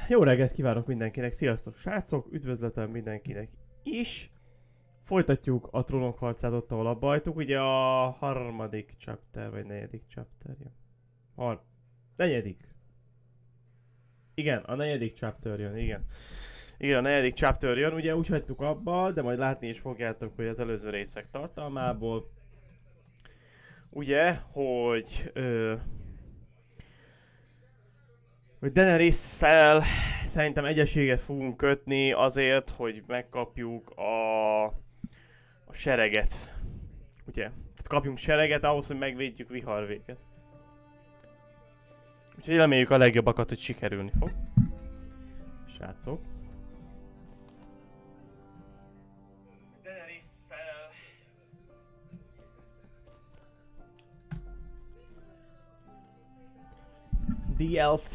Jó reggelt kívánok mindenkinek, sziasztok srácok, üdvözletem mindenkinek is. Folytatjuk a Trónok harcát ott, ahol abba hagytuk, ugye a harmadik chapter, vagy negyedik chapter, ja. Negyedik. Igen, a negyedik chapter jön, igen. Igen, a negyedik chapter jön, ugye úgy hagytuk abba, de majd látni is fogjátok, hogy az előző részek tartalmából. Ugye, hogy Daenerys-szel szerintem egyeséget fogunk kötni azért, hogy megkapjuk a sereget. Ugye? Tehát kapjunk sereget ahhoz, hogy megvédjük Viharvéget. Úgyhogy reméljük a legjobbakat, hogy sikerülni fog. Srácok. Daenerys-szel... DLC.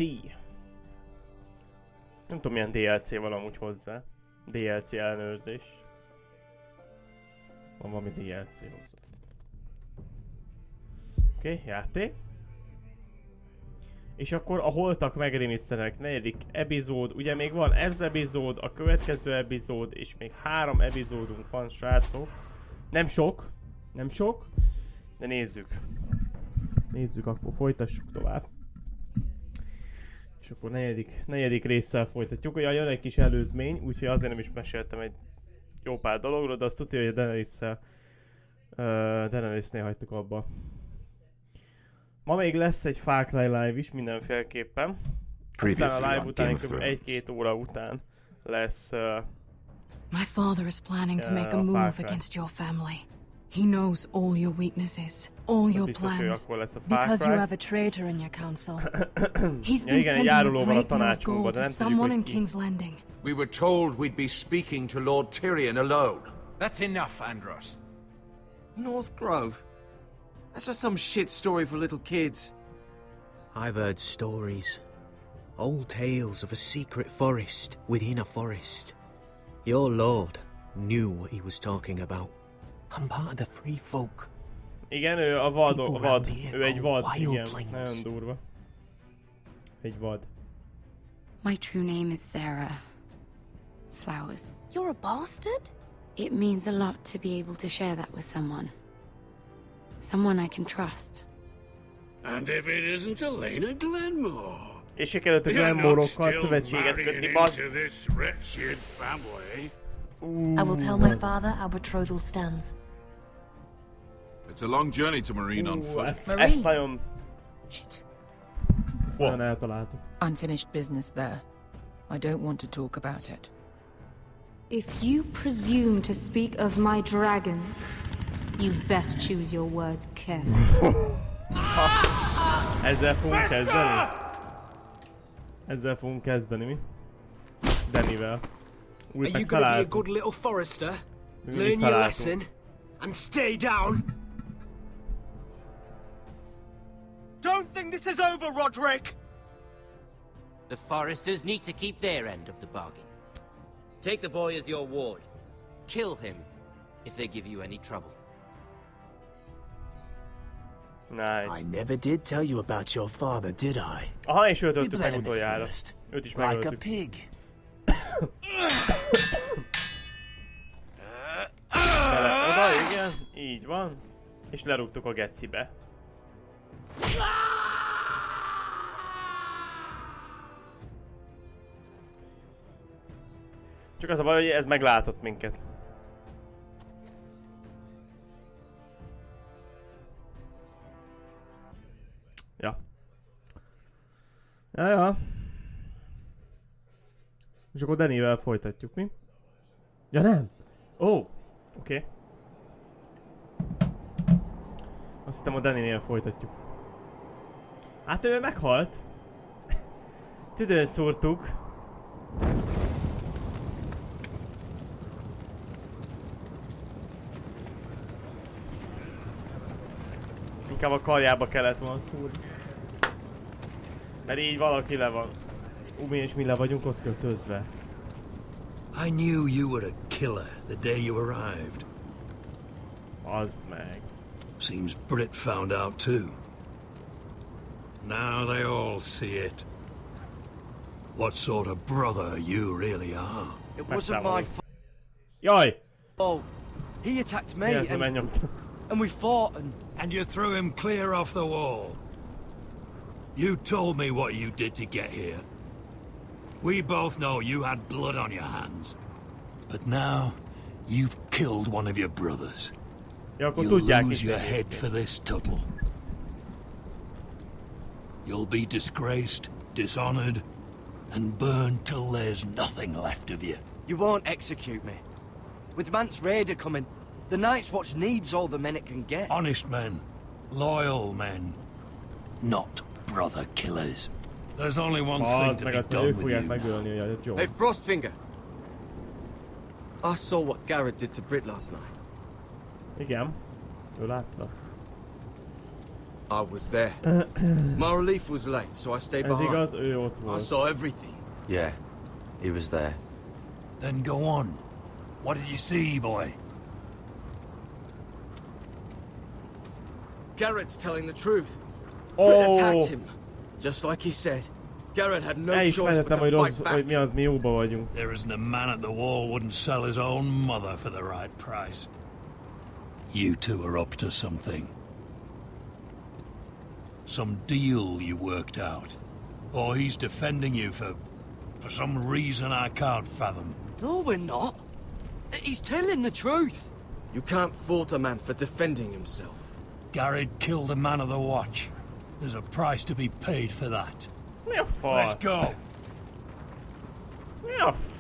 Nem tudom milyen DLC van amúgy hozzá. DLC ellenőrzés. Van valami DLC hozzá. Oké, játék. És akkor a holtak megremisztenek, negyedik epizód. Ugye még van ez epizód, a következő epizód, és még 3 epizódunk van, srácok. Nem sok, de nézzük. Nézzük, akkor folytassuk tovább. És akkor negyedik résszel folytatjuk. Ugye jön egy kis előzmény, úgyhogy azért nem is meséltem egy jó pár dologról, de azt tudja, hogy a Daenerysnél hagytuk abba. Ma még lesz egy Far Cry live is mindenféleképpen. Aztán a live után, kb. 1-2 óra után lesz My father is planning to make a move against your family. He knows all your weaknesses, all your plans, because you have a traitor in your council. He's been sending a great deal of gold to someone in King's Landing. We were told we'd be speaking to Lord Tyrion alone. That's enough, Andros. North Grove? That's just some shit story for little kids. I've heard stories. Old tales of a secret forest within a forest. Your lord knew what he was talking about. I'm part of the free folk. Igen, ő a vad, ő egy vad, igen, nagyon durva. Egy vad. My true name is Sarah Flowers. You're a bastard? It means a lot to be able to share that with someone. Someone I can trust. And if it isn't Elena Glenmore. És sikerült a Glenmore-okkal szövetséget kötni, bassz. I will tell my father our betrothal stands. It's a long journey to Marine on foot. Ezt nagyon... Shit. Ezt nagyon eltaláltuk. Unfinished business there. I don't want to talk about it. If you presume to speak of my dragon, you best choose your words carefully. Ezzel fogunk kezdeni? Ezzel fogunk kezdeni, mi? Danivel. Are you gonna be a good little forester? Learn your lesson and stay down. Don't think this is over, Roderick! The foresters need to keep their end of the bargain. Take the boy as your ward. Kill him if they give you any trouble. Nice. I never did tell you about your father, did I? Aha, és őt öltük meg utoljára. Őt is megöltük. Like a pig. Oda, igen, így van. És lerúgtuk a gecibe. Csak az a baj, hogy ez meglátott minket. Ja. Ja. És akkor Danivel folytatjuk, mi? Ja nem! Ó! Oké. Azt hittem a Daninél folytatjuk. Hát ő meghalt. Tüdőn szúrtuk. Inkább a karjába kellett volna szúrni. Mert így valaki le van. Mi és mi le vagyunk ott kötözve. I knew you were a killer the day you arrived. Azd meg. Seems Brit found out too. Now they all see it. what sort of brother you really are. It wasn't my Jaj! fault. He attacked me and we fought And you threw him clear off the wall. You told me what you did to get here. We both know you had blood on your hands. But now, you've killed one of your brothers. You'll lose your head for this, Tuttle. You'll be disgraced, dishonored, and burned till there's nothing left of you. You won't execute me. With Mance Raider coming, the Night's Watch needs all the men it can get. Honest men. Loyal men. Not brother killers. There's only one thing to be done with you. Hey, Frostfinger. I saw what Garrett did to Brit last night. Igen. Ő látta. I was there. My relief was late, so I stayed Ez behind. igaz, ő ott I volt. saw everything. Yeah, he was there. Then go on. What did you see, boy? Garrett's telling the truth. Brit attacked him. Just like he said. Garrett had no choice but to fight back. There isn't a man at the wall wouldn't sell his own mother for the right price. You two are up to something. Some deal you worked out. Or he's defending you for some reason I can't fathom. No, we're not. He's telling the truth. You can't fault a man for defending himself. Garrett killed a man of the watch. There's a price to be paid for that. Let's go.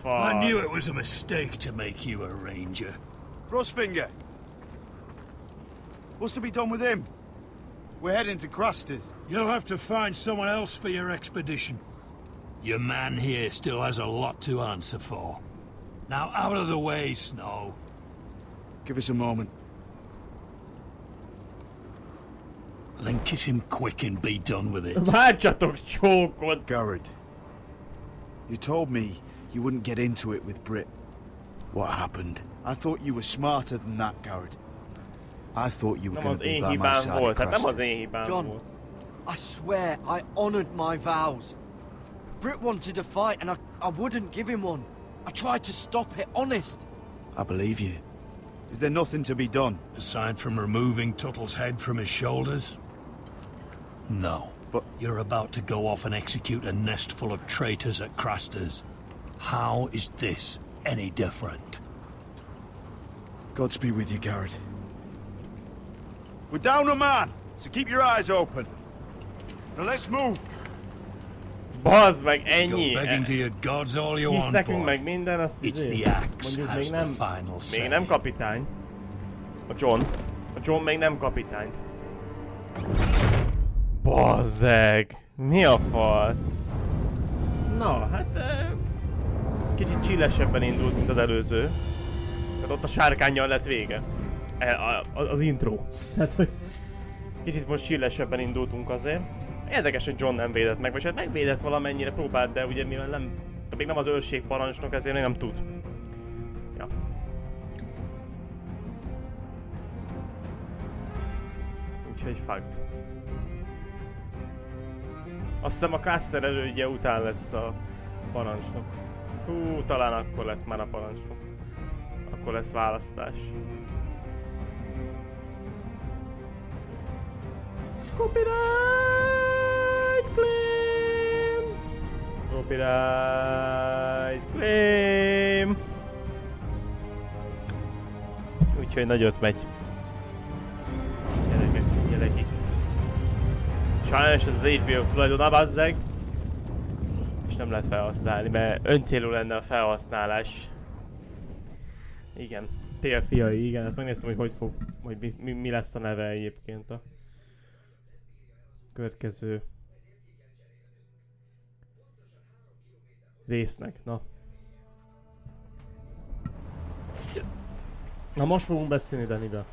I knew it was a mistake to make you a ranger. Frostfinger. What's to be done with him? We're heading to Crusters. You'll have to find someone else for your expedition. Your man here still has a lot to answer for. Now out of the way, Snow. Give us a moment. Then kiss him quick and be done with it. Garrett, you told me you wouldn't get into it with Brit. What happened? I thought you were smarter than that, Garrett. I thought you were going to be by my side at Crusters. John, I swear I honored my vows. Brit wanted a fight and I wouldn't give him one. I tried to stop it, honest. I believe you. Is there nothing to be done? Aside from removing Tuttle's head from his shoulders? No. But you're about to go off and execute a nest full of traitors at Crusters. How is this any different? Godspeed with you, Garrett. We're down a man, so keep your eyes open. Now let's move. Bazd meg, ennyi! Go begging to your gods all you want, nekünk meg minden, azt It's the axe mondjuk has the final say. Még nem kapitány. A John még nem kapitány. Bazzeg! Mi a fasz? Na, hát... kicsit chillesebben indult, mint az előző. Tehát ott a sárkánnyal lett vége. Az intro. Tehát, hogy... kicsit most chillesebben indultunk azért. Érdekes, hogy John nem védett meg, vagy hát megvédett valamennyire, próbált, de ugye mivel nem... még nem az őrség parancsnok, ezért még nem tud. Ja. Úgyhogy fucked. Azt hiszem a Caster elődje után lesz a parancsnok. Fú, talán akkor lesz már a parancsnok. Akkor lesz választás. Copyright claim! Copyright claim! Úgyhogy nagyot megy. Gyerekek. Sajnos ez az HBO tulajdona, bazzeg. És nem lehet felhasználni, mert öncélú lenne a felhasználás. Igen. Tél Fiai, igen, ezt megnéztem, hogy mi lesz a neve egyébként a következő résznek, na. Na most fogunk beszélni Danivel.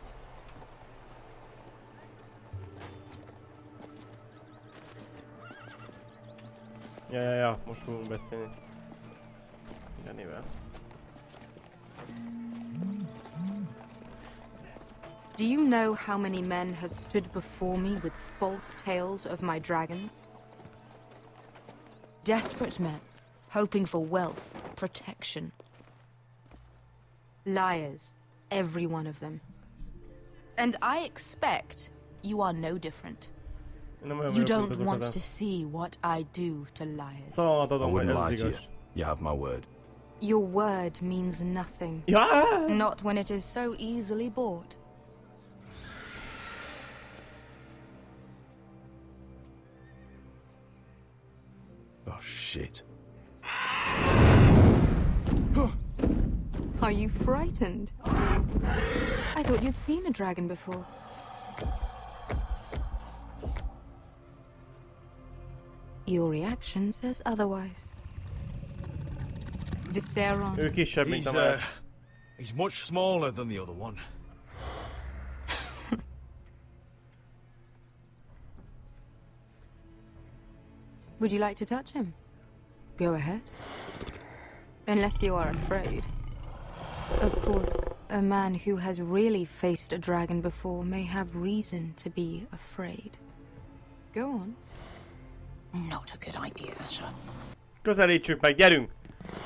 Ja, most fogunk beszélni Danivel. Do you know how many men have stood before me with false tales of my dragons? Desperate men hoping for wealth, protection. Liars, every one of them. And I expect you are no different. You don't want to see what I do to liars. I wouldn't lie to you. You have my word. Your word means nothing. Yeah. Not when it is so easily bought. Oh, shit. Are you frightened? I thought you'd seen a dragon before. Your reaction says otherwise. Viseron. He's much smaller than the other one. Would you like to touch him? Go ahead. Unless you are afraid. Of course, a man who has really faced a dragon before may have reason to be afraid. Go on. Not a good idea, Asher. Közelítsük meg, gyerünk!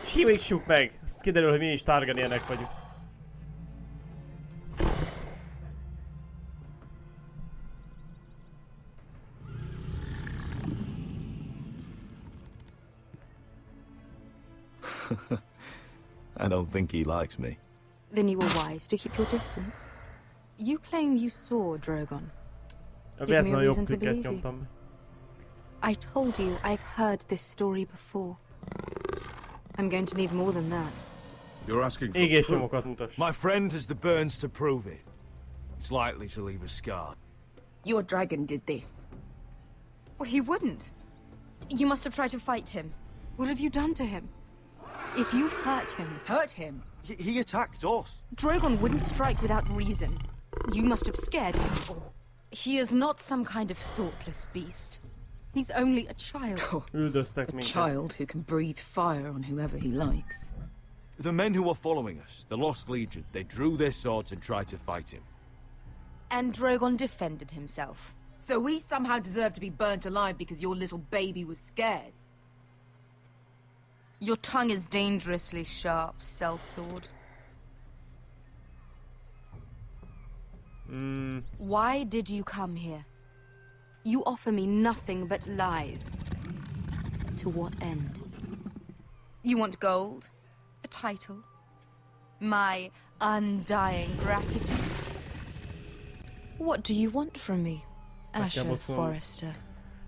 Simítsuk meg! Azt kiderül, hogy mi is Targaryenek vagyunk. I don't think he likes me. Then you were wise to keep your distance. You claim you saw Drogon. Give me a reason to believe you. I told you I've heard this story before. I'm going to need more than that. You're asking for proof. My friend has the burns to prove it. It's likely to leave a scar. Your dragon did this. Well, he wouldn't. You must have tried to fight him. What have you done to him? If you've hurt him... Hurt him? He attacked us. Drogon wouldn't strike without reason. You must have scared him. He is not some kind of thoughtless beast. He's only a child. A child who can breathe fire on whoever he likes. The men who were following us, the Lost Legion, they drew their swords and tried to fight him. And Drogon defended himself. So we somehow deserve to be burnt alive because your little baby was scared? Your tongue is dangerously sharp, sellsword. Why did you come here? You offer me nothing but lies. To what end? You want gold? A title? My undying gratitude? What do you want from me, Asher Forrester?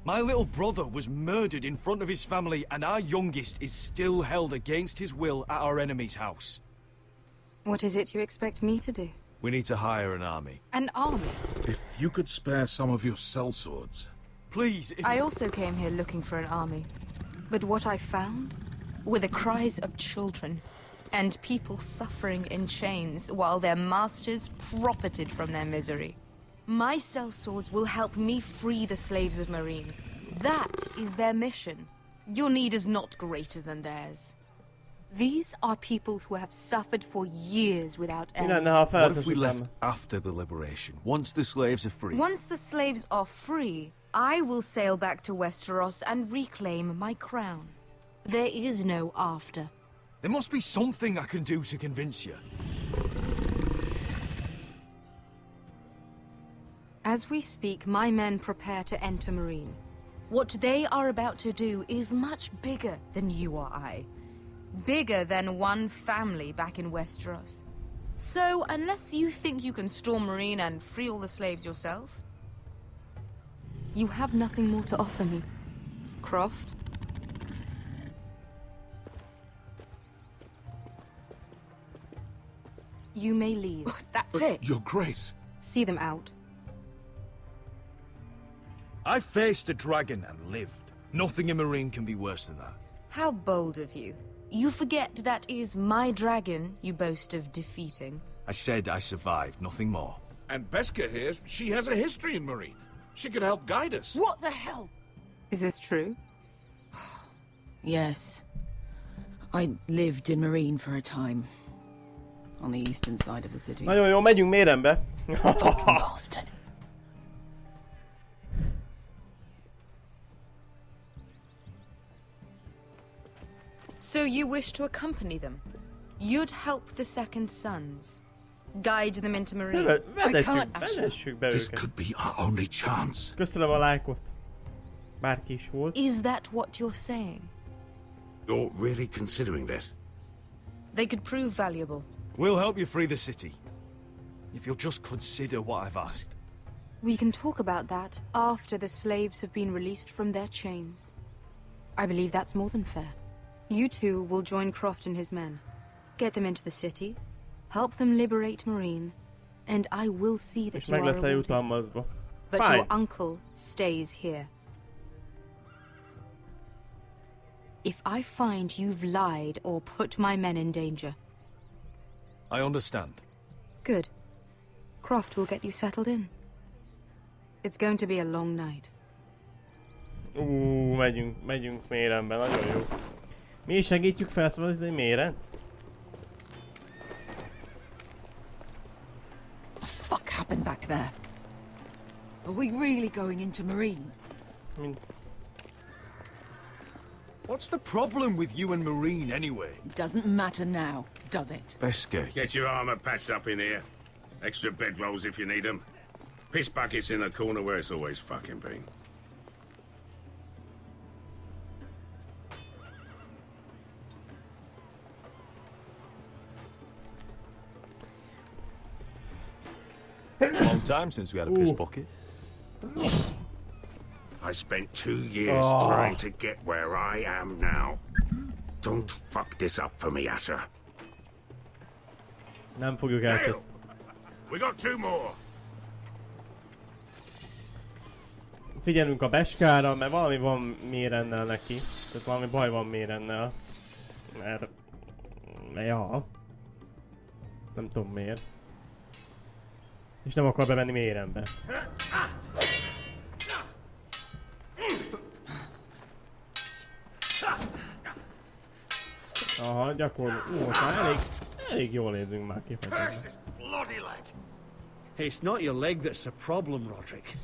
My little brother was murdered in front of his family, and our youngest is still held against his will at our enemy's house. What is it you expect me to do? We need to hire an army. An army? If you could spare some of your sellswords. Please, I also came here looking for an army. But what I found were the cries of children, and people suffering in chains while their masters profited from their misery. My sellswords will help me free the slaves of Meereen. That is their mission. Your need is not greater than theirs. These are people who have suffered for years without end. What if we left after the liberation, once the slaves are free? Once the slaves are free, I will sail back to Westeros and reclaim my crown. There is no after. There must be something I can do to convince you. As we speak, my men prepare to enter Meereen. What they are about to do is much bigger than you or I. Bigger than one family back in Westeros. So, unless you think you can storm Meereen and free all the slaves yourself, you have nothing more to offer me, Croft. You may leave. That's it. Your Grace. See them out. I faced a dragon and lived. Nothing in Meereen can be worse than that. How bold of you. You forget that is my dragon you boast of defeating. I said I survived, nothing more. And Beskha here, she has a history in Meereen. She could help guide us. What the hell? Is this true? Yes. I lived in Meereen for a time. On the eastern side of the city. Nagyon jó, megyünk Mérembe. Fucking bastard. So you wish to accompany them? You'd help the second sons. Guide them into Marine. Vezessük be This őket. could be our only chance. Köszönöm a lájkot. Bárki is volt. Is that what you're saying? You're really considering this? They could prove valuable. We'll help you free the city. If you'll just consider what I've asked. We can talk about that after the slaves have been released from their chains. I believe that's more than fair. You two will join Croft and his men. Get them into the city, help them liberate Marine, and I will see that you are rewarded. But Fine. your uncle stays here. If I find you've lied or put my men in danger. I understand. Good. Croft will get you settled in. It's going to be a long night. Megyünk mérenbe, nagyon jó. Mi is segítjük felszabadítani mérent? What the fuck happened back there? Are we really going into Marine? What's the problem with you and Marine anyway? It doesn't matter now, does it? Beske. Get your armor patched up in here. Extra bedrolls if you need them. Piss buckets in the corner where it's always fucking been. Long time since we had a piss bucket. I spent 2 years trying to get where I am now. Don't fuck this up for me, Asher. Nem fogjuk elcseszni. We got 2 more. Figyelünk a Beskára, mert valami van Mérennel neki. Tehát valami baj van Mérennel. Mert... Ja. Nem tudom miért. És nem akar bemenni Mérenbe. Aha, gyakorlatilag. Most már elég jól nézünk már ki. It's not your leg that's the problem, Roderick.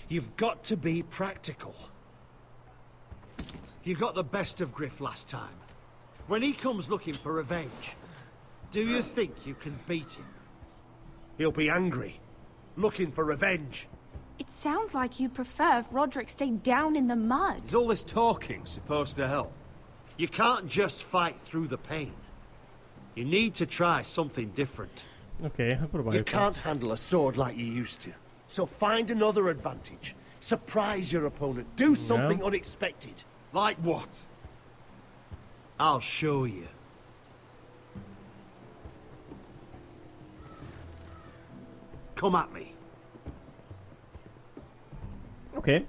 You've got to be practical. You got the best of Griff last time. When he comes looking for revenge, do you think you can beat him? He'll be angry, looking for revenge. It sounds like you prefer if Roderick stayed down in the mud. Is all this talking supposed to help? You can't just fight through the pain. You need to try something different. Okay, you can't handle a sword like you used to. So find another advantage. Surprise your opponent. Do something unexpected. Like what? I'll show you. Come at me. Okay.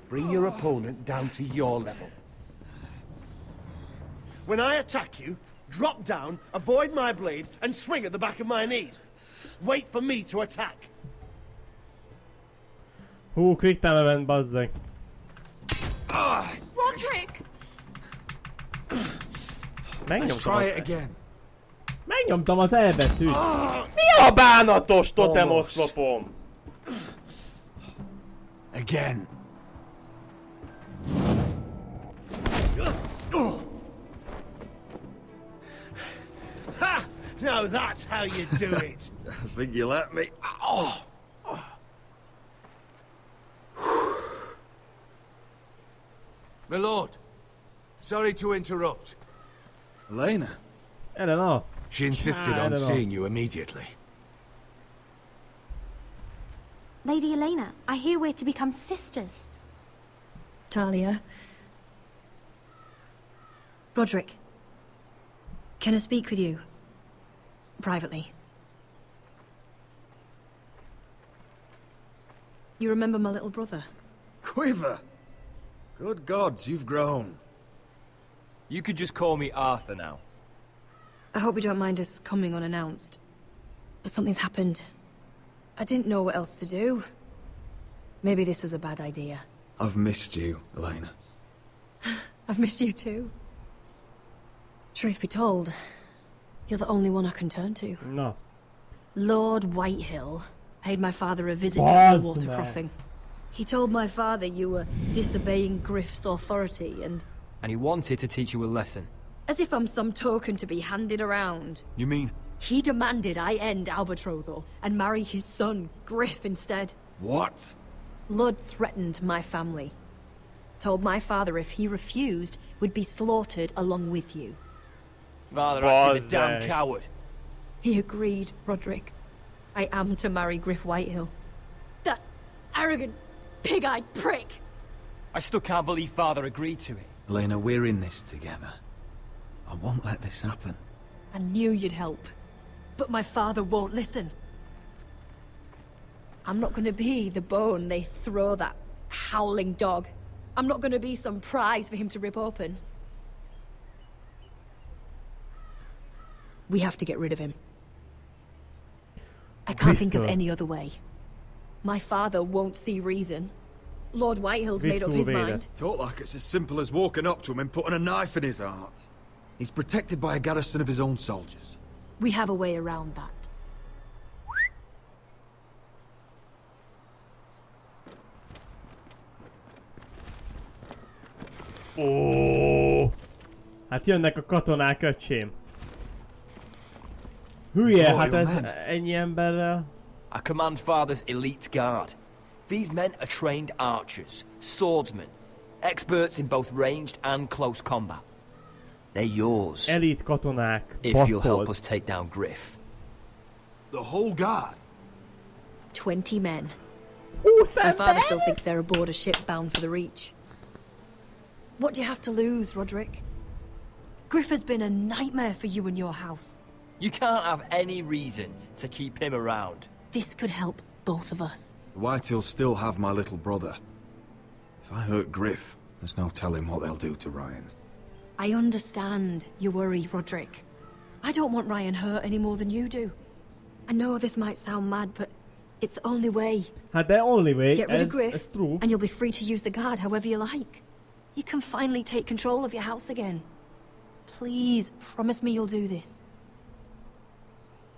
Bring your opponent down to your level. When I attack you, drop down, avoid my blade, and swing at the back of my knees. Wait for me to attack. Hú, quick time event, bazzeg. Roderick! Megnyomtam az E betűt. Mi a bánatos totem oszlopom? Again. Ha! Now that's how you do it. I think you let me. Oh. My lord, sorry to interrupt. Elena? Elena. She insisted on seeing you immediately. Lady Elena, I hear we're to become sisters. Talia. Roderick. Can I speak with you? Privately. You remember my little brother? Quiver! Good gods, you've grown. You could just call me Arthur now. I hope you don't mind us coming unannounced. But something's happened. I didn't know what else to do. Maybe this was a bad idea. I've missed you, Elena. I've missed you too. Truth be told, you're the only one I can turn to. No. Lord Whitehill paid my father a visit at the water crossing. He told my father you were disobeying Griff's authority and... And he wanted to teach you a lesson. As if I'm some token to be handed around. You mean? He demanded I end our betrothal and marry his son, Griff, instead. What? Lud threatened my family. Told my father if he refused, would be slaughtered along with you. Father acted a damn coward. He agreed, Roderick. I am to marry Griff Whitehill. That arrogant, pig-eyed prick! I still can't believe Father agreed to it. Elena, we're in this together. I won't let this happen. I knew you'd help. But my father won't listen. I'm not gonna be the bone they throw that howling dog. I'm not gonna be some prize for him to rip open. We have to get rid of him. I can't think of any other way. My father won't see reason. Lord Whitehill's made up his mind. Talk like it's as simple as walking up to him and putting a knife in his heart. He's protected by a garrison of his own soldiers. We have a way around that. Ó, hát jönnek a katonák, öcsém. Hülye, hát ez ennyi emberrel. I command Father's elite guard. These men are trained archers, swordsmen, experts in both ranged and close combat. They're yours. Elite katonák, if you'll help us take down Griff. The whole guard? 20 men. My father still thinks they're aboard a ship bound for the Reach. What do you have to lose, Roderick? Griff has been a nightmare for you and your house. You can't have any reason to keep him around. This could help both of us. The Whitehills still have my little brother. If I hurt Griff, there's no telling what they'll do to Ryan. I understand your worry, Roderick. I don't want Ryan hurt any more than you do. I know this might sound mad, but it's the only way. Hát the only way, Get rid of Griff, it's true. and you'll be free to use the guard however you like. You can finally take control of your house again. Please, promise me you'll do this.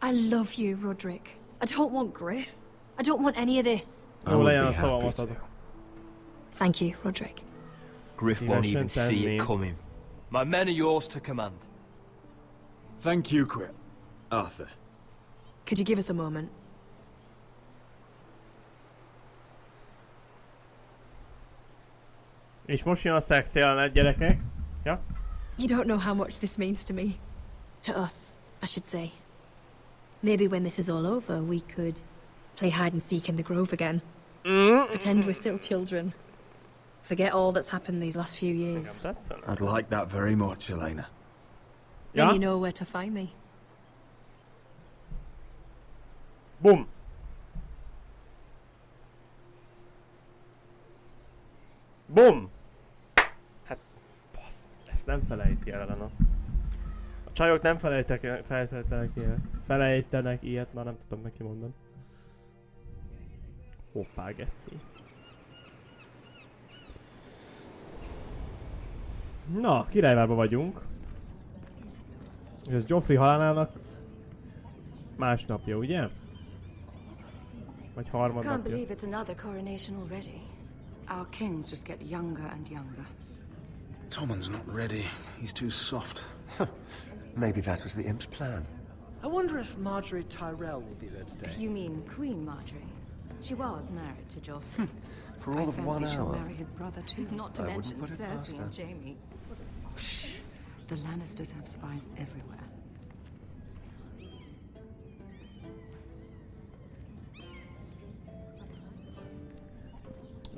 I love you, Roderick. I don't want Griff. I don't want any of this. I would be happy to. Thank you, Roderick. Griff won't even see it coming. My men are yours to command. Thank you, Quit. Arthur. Could you give us a moment? És most jön a szex jelenet, gyerekek. Ja? You don't know how much this means to me. To us, I should say. Maybe when this is all over, we could play hide and seek in the grove again. Pretend we're still children. Forget all that's happened these last few years. I'd like that very much, Elena. Then you know where to find me. Boom. Boom! Hát, bassz, ezt nem felejti el, Elena. A csajok nem felejtenek ilyet, már nem tudom neki mondani. Hoppá, geci. Na, királyvárban vagyunk. És ez Joffrey halálának másnapja, ugye? Vagy harmadnapja. Can't believe it's another coronation already. Our kings just get younger and younger. Tommen's not ready. He's too soft. Maybe that was the imp's plan. I wonder if Marjorie Tyrell will be there today. You mean Queen Marjorie? She was married to Joffrey. For all of 1 she'll hour. marry his brother too. Not to mention Cersei and Jaime. Shh. The Lannisters have spies everywhere.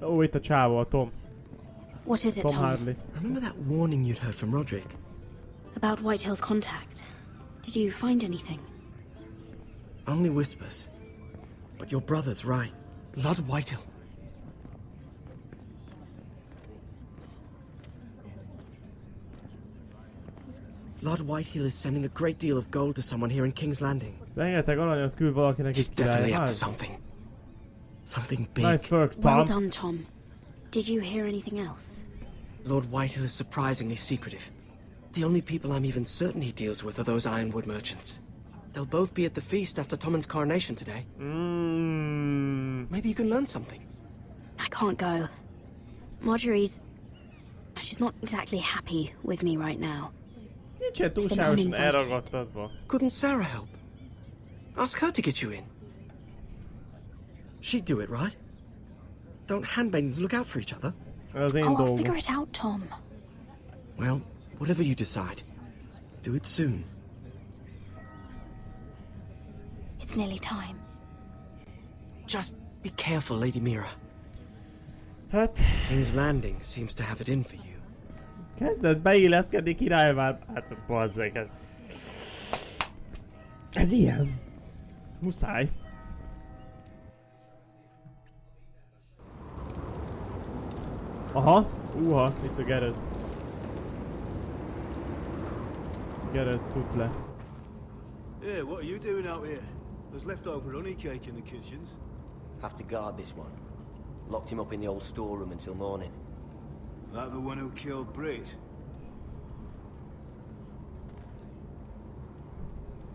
Ó, itt a csávó, a Tom. What is it, Tom? Harley. Remember that warning you'd heard from Roderick? About Whitehill's contact. Did you find anything? Only whispers. But your brother's right. Lord Whitehill. Lord Whitehill is sending a great deal of gold to someone here in King's Landing. Rengeteg aranyat küld valakinek He's itt definitely up to királyház. something. Something big. Nice work, Tom. Well done, Tom. Did you hear anything else? Lord Whitehill is surprisingly secretive. The only people I'm even certain he deals with are those ironwood merchants. They'll both be at the feast after Tommen's coronation today. Maybe you can learn something. I can't go. She's not exactly happy with me right now. Nincsen túlságosan elragadtatva. Couldn't Sarah help? Ask her to get you in. She'd do it, right? Don't handmaidens look out for each other? I'll figure it out, Tom. Well, whatever you decide, do it soon. It's nearly time. Just be careful, Lady Mira. Hát... King's Landing seems to have it in for you. Kezdett beilleszkedni királyvár. Hát bazzeg. Ez ilyen. Muszáj. Aha. Itt a Geralt. Geralt tut le. Yeah, what are you doing out here? There's leftover honey cake in the kitchens. Have to guard this one. Locked him up in the old storeroom until morning. That the one who killed Brit?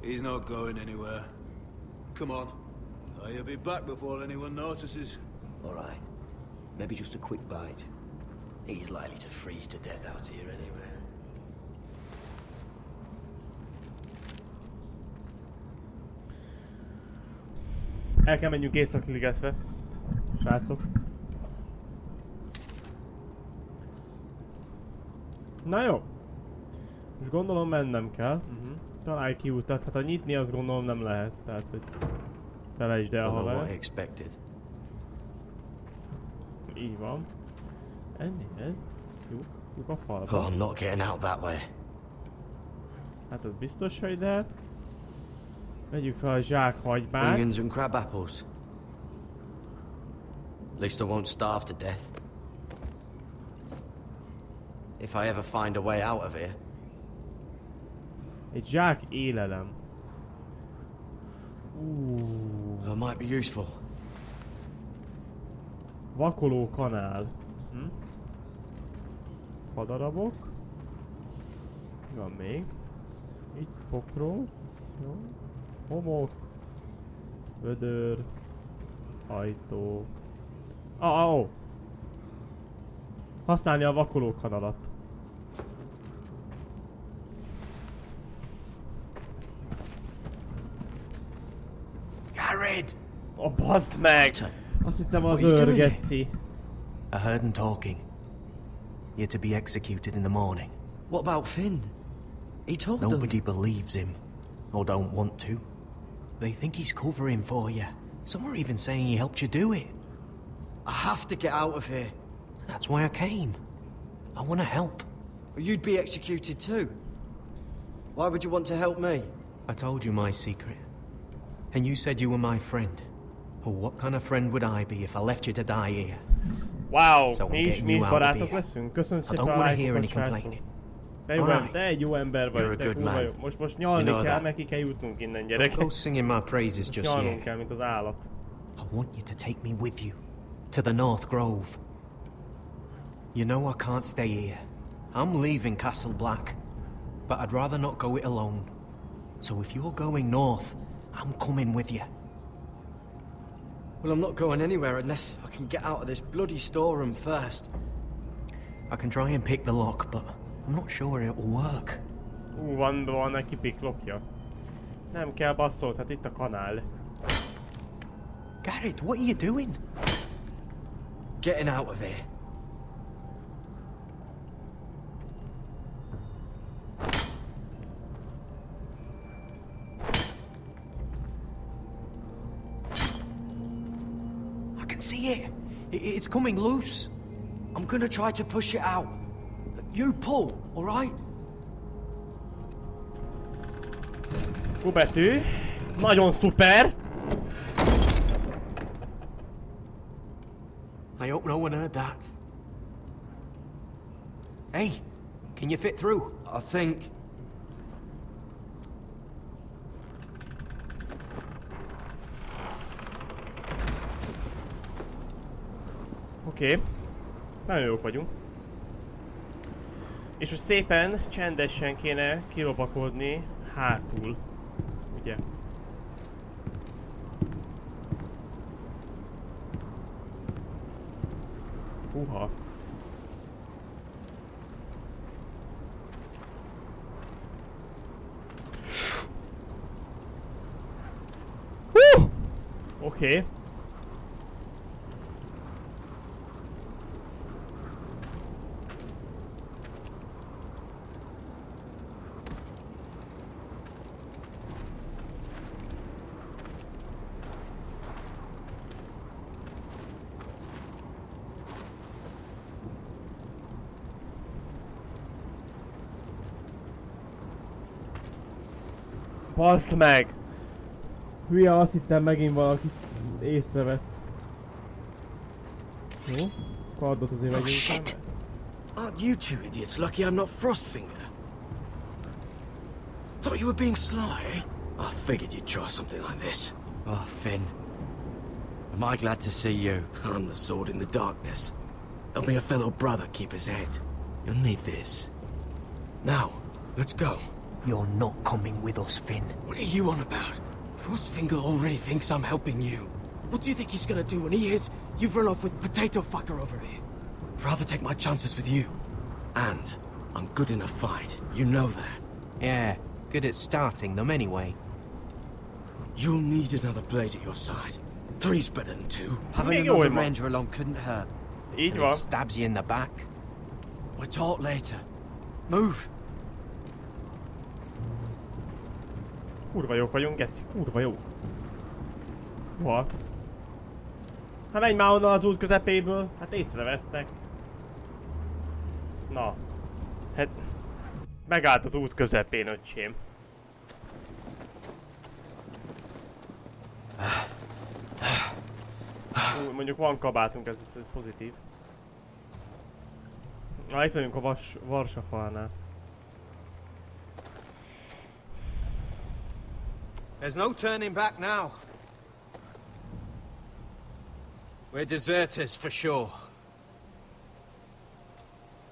He's not going anywhere. Come on. He'll be back before anyone notices. All right. Maybe just a quick bite. He's likely to freeze to death out here anyway. El kell menjünk Észak-ligetbe, srácok. Na jó. Most gondolom mennem kell. Találj ki utat. Hát a nyitni azt gondolom nem lehet. Tehát, hogy felejtsd el, ha lehet. Így van. Ennél. Lyuk a falba. Oh, I'm not getting out that way. Hát az biztos, hogy de. Vegyük fel a zsákhagymát. Onions and crab apples. At least I won't starve to death. If I ever find a way out of here. Egy zsák élelem. That might be useful. Vakoló kanál. Fadarabok. Mi van még? Itt pokróc. Jó. Homok. Vödör. Ajtó. Használni a vakoló kanalat. Garrett! Bazd meg! Azt hittem az őrgeci. I heard him talking. You're to be executed in the morning. What about Finn? He told them. Nobody believes him. Or don't want to. They think he's covering for you. Some are even saying he helped you do it. I have to get out of here. That's why I came. I want to help. You'd be executed too. Why would you want to help me? I told you my secret. And you said you were my friend. Well, what kind of friend would I be if I left you to die here? Wow, So mi is barátok leszünk. Köszönöm szépen a lájkokat, srácok. Te jó ember vagy, te kurva jó. Most nyalni kell, meg ki kell jutnunk innen, gyerekek. Go singing my praises just nyalnunk yet. kell, mint az állat. I want you to take me with you. To the North Grove. You know I can't stay here. I'm leaving Castle Black. But I'd rather not go it alone. So if you're going north, I'm coming with you. Well, I'm not going anywhere unless I can get out of this bloody storeroom first. I can try and pick the lock, but I'm not sure it will work. Van neki piklokja. Nem kell basszolt, hát itt a kanál. Garrett, what are you doing? Getting out of here. I can see it. It's coming loose. I'm gonna try to push it out. You pull, all right? Betű. Nagyon szuper. I hope no one heard that. Hey, can you fit through? I think. Oké. Nagyon jók vagyunk. És most szépen, csendesen kéne kilopakodni hátul. Ugye? Húha. Oké. Baszd meg! Hülye, azt hittem megint valaki észrevett. Jó? Kardot azért Oh megyünk. shit! Aren't you two idiots lucky I'm not Frostfinger? Thought you were being sly, eh? I figured you'd try something like this. Oh, Finn. Am I glad to see you? I'm the sword in the darkness. Help me a fellow brother keep his head. You'll need this. Now, let's go. You're not coming with us, Finn. What are you on about? Frostfinger already thinks I'm helping you. What do you think he's gonna do when he hears you've run off with Potato Fucker over here? I'd rather take my chances with you. And I'm good in a fight. You know that. Yeah, good at starting them anyway. You'll need another blade at your side. Three's better than two. Having another ranger along couldn't hurt. And he stabs you in the back. We'll talk later. Move! Kurva jók vagyunk, geci, kurva jó. Hol? Hát menj már onnan az út közepéből, hát észrevesznek. Na. Hát... Megállt az út közepén, öcsém. Mondjuk van kabátunk, ez pozitív. Na, itt vagyunk a Varsafalnál. There's no turning back now. We're deserters for sure.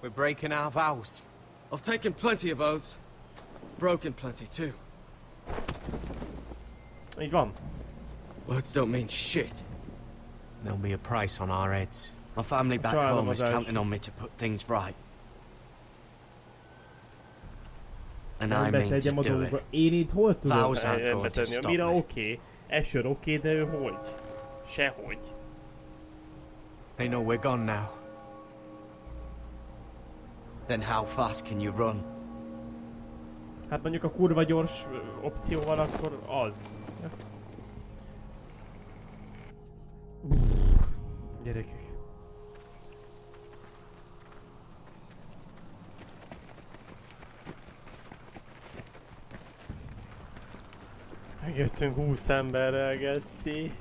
We're breaking our vows. I've taken plenty of oaths. Broken plenty too. Így van. Words don't mean shit. There'll be a price on our heads. My family back home is counting on me to put things right. And I mean to do it. Én itt hol tudom Vows aren't going to stop mire me. oké? Esőr oké, de ő hogy? Sehogy. They know we're gone now. Then how fast can you run? Hát mondjuk a kurva gyors opció van, akkor az. Gyerekek. Megjöttünk 20 emberrel, geci.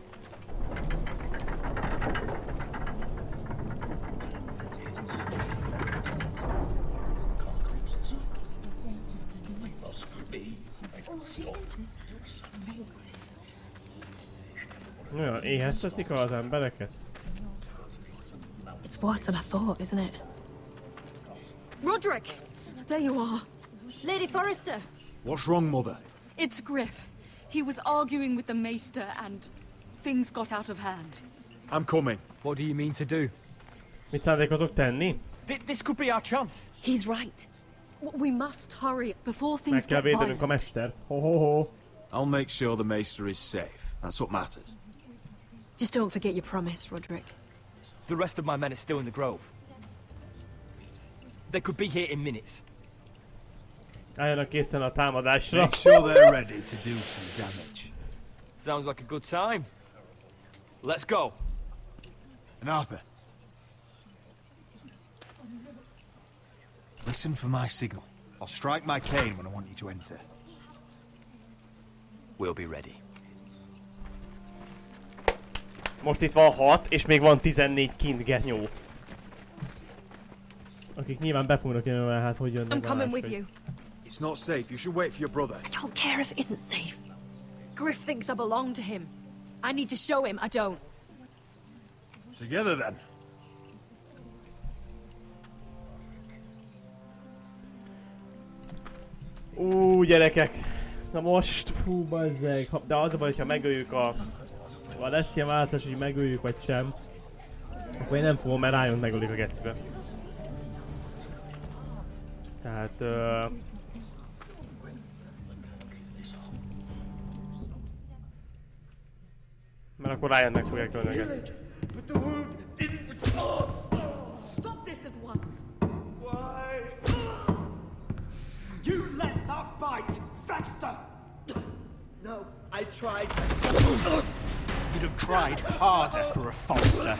Nagyon éheztetik az embereket? It's worse than I thought, isn't it? Roderick! There you are. Lady Forrester! What's wrong, Mother? It's Griff. He was arguing with the Maester and things got out of hand. I'm coming. What do you mean to do? Mit szándékozok tenni? This could be our chance. He's right. We must hurry before things Meg kell get védenünk a violent. mestert. Ho ho ho. I'll make sure the Maester is safe. That's what matters. Just don't forget your promise, Roderick. The rest of my men are still in the grove. They could be here in minutes. Álljanak készen a támadásra. Make sure they're ready to do some damage. Sounds like a good time. Let's go. And Arthur, listen for my signal. I'll strike my cane when I want you to enter. We'll be ready. Most itt van 6, és még van 14 kint genyó. Akik nyilván be fognak jönni, mert hát hogy jönnek. I'm coming with you. It's not safe. You should wait for your brother. I don't care if it isn't safe. Griff thinks I belong to him. I need to show him I don't. Together then. Gyerekek. Na most, fú, bazzeg. De az a baj, hogyha megöljük a lesz ilyen választás, hogy megöljük vagy sem. Akkor én nem fogom, mert rájön megölik a gecibe. Tehát... Mert akkor rájönnek fogják ölni a gecit. Stop this at once! Why? You let that bite fester! No, I tried. You'd have tried harder for a Forester.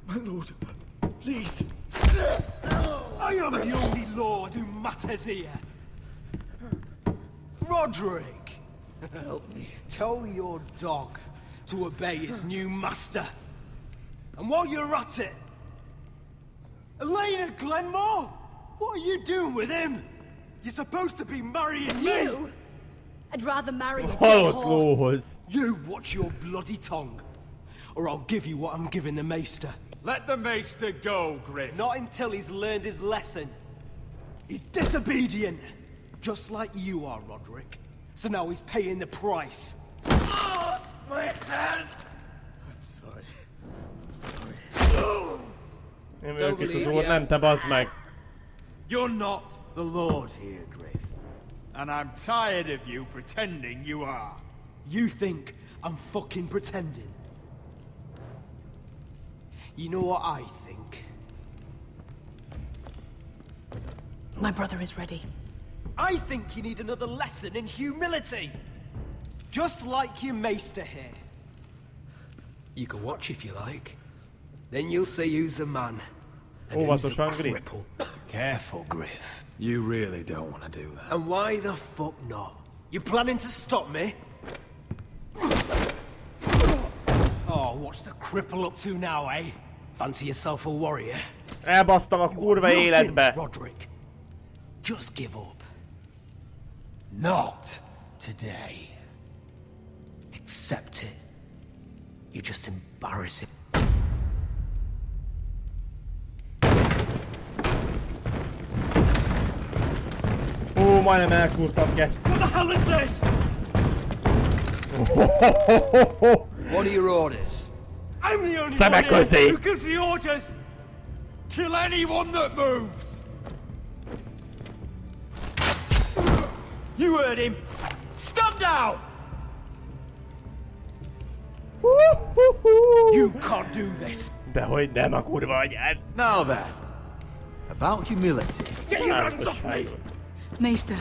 My lord, please. I am the only lord who matters here. Roderick! Help me. Tell your dog to obey his new master. And while you're at it, Elena Glenmore? What are you doing with him? You're supposed to be marrying me! You? I'd rather marry a dead horse. You watch your bloody tongue, or I'll give you what I'm giving the Maester. Let the Maester go, Griff. Not until he's learned his lesson. He's disobedient, just like you are, Roderick. So now he's paying the price. Oh, my hand! I'm sorry. I'm sorry. Én vagyok itt az úr, nem te bazd meg! You're not the Lord here, Griff. And I'm tired of you pretending you are. You think I'm fucking pretending? You know what I think? My brother is ready. I think you need another lesson in humility. Just like your Maester here. You can watch if you like. Then you'll see who's the man. And who's the cripple. Careful, Griff. You really don't want to do that. And why the fuck not? You planning to stop me? Oh, what's the cripple up to now, eh? Fancy yourself a warrior? Elbasztam a kurva életbe! Roderick, just give up. Not today. Accept it. You're just embarrassing. Ó, majdnem elkúrtam, geci. What the hell is this? What are your orders? I'm the only one here who gives the orders. Kill anyone that moves! You heard him. Stop down! You can't do this. Dehogy nem a kurva anyád. Now then, about humility. Get your hands off me! Maester,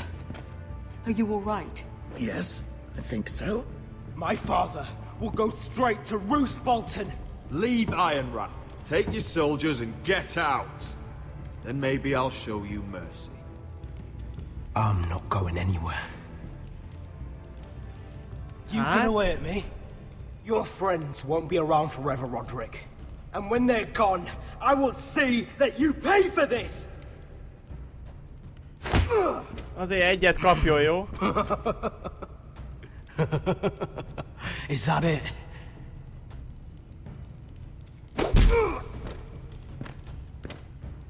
are you all right? Yes, I think so. My father will go straight to Roose Bolton. Leave Ironrath. Take your soldiers and get out. Then maybe I'll show you mercy. I'm not going anywhere. You can away at me. Your friends won't be around forever, Roderick. And when they're gone, I will see that you pay for this! Azért egyet kapjon, jó? Is that it?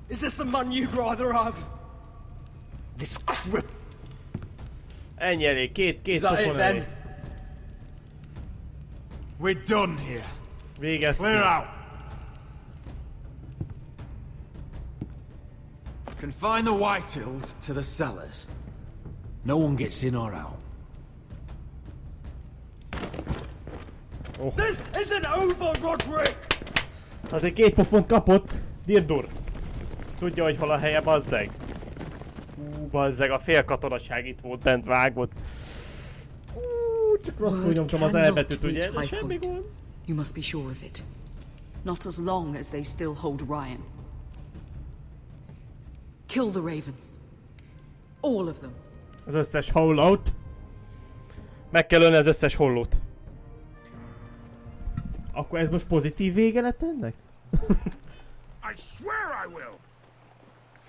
Is this the man you'd rather have? This crip. Ennyi elég, két Is that it pofon then? elég. We're done here. Végeztünk. Clear out. Confine the Whitehills to the cellars. No one gets in or out. Oh. This isn't over, Roderick! Azért két pofont kapott. Dirdur. Tudja, hogy hol a helye, bazzeg. Bazzeg, a fél katonaság itt volt bent vágott. Csak rosszul nyomtam az elbetűt, ugye? De semmi gond. You must be sure of it. Not as long as they still hold Ryan. Kill the ravens. All of them. Az összes hollót. Meg kell ölni az összes hollót. Akkor ez most pozitív vége lett ennek? I swear I will!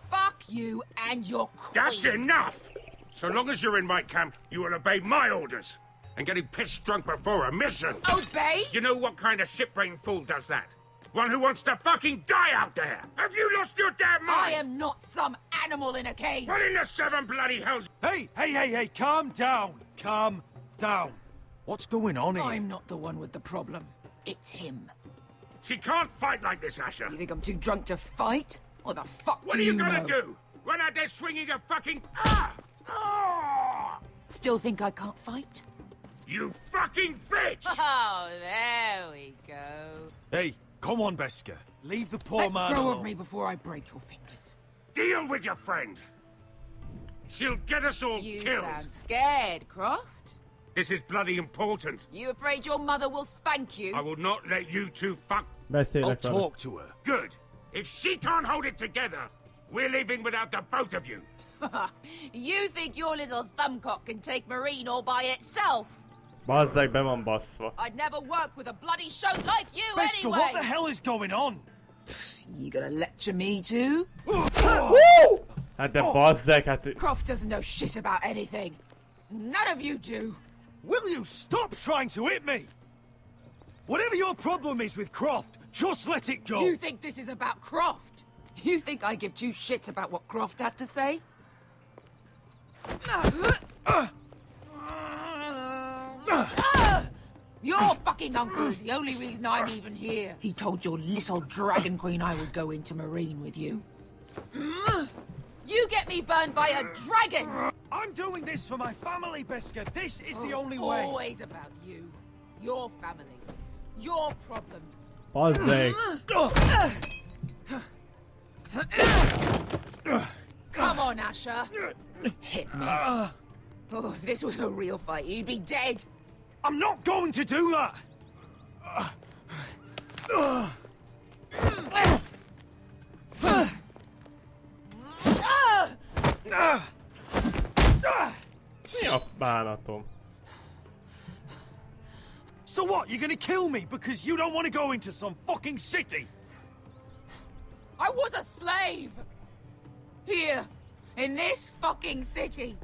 Fuck you and your queen. That's enough! So long as you're in my camp, you will obey my orders. And getting pissed drunk before a mission. Obey? You know what kind of shit-brained fool does that? One who wants to fucking die out there! Have you lost your damn mind? I am not some animal in a cage. What in the seven bloody hells? Hey, calm down. Calm down. What's going on here? I'm not the one with the problem. It's him. She can't fight like this, Asher. You think I'm too drunk to fight? What the fuck What do are you know? gonna do? Run out there swinging a fucking... Still think I can't fight? You fucking bitch! Oh, there we go. Hey, come on, Beskar. Leave the poor Let man go alone. of me before I break your fingers. Deal with your friend. She'll get us all You killed. sound scared, Croft. This is bloody important. You afraid your mother will spank you? I will not let you two fuck... Beszélek I'll vele. talk to her. Good. If she can't hold it together, we're leaving without the both of you. You think your little thumbcock can take Marine all by itself? Bazzeg, be van basszva. I'd never work with a bloody shoat like you Beskar, anyway! what the hell is going on? You gonna lecture me too? Hát de bazzeg, hát... Croft doesn't know shit about anything. None of you do. Will you stop trying to hit me? Whatever your problem is with Croft, just let it go. You think this is about Croft? You think I give two shits about what Croft has to say? Your fucking uncle is the only reason I'm even here. He told your little dragon queen I would go into Marine with you. You get me burned by a dragon! I'm doing this for my family, Beskar. This is the only It's way. always about you. Your family. Your problems. Bazzeg. Come on, Asher. Hit me. Oh, if this was a real fight, you'd be dead. I'm not going to do that. Mi a bánatom? So what? You're gonna kill me because you don't want to go into some fucking city? I was a slave. Here, in this fucking city.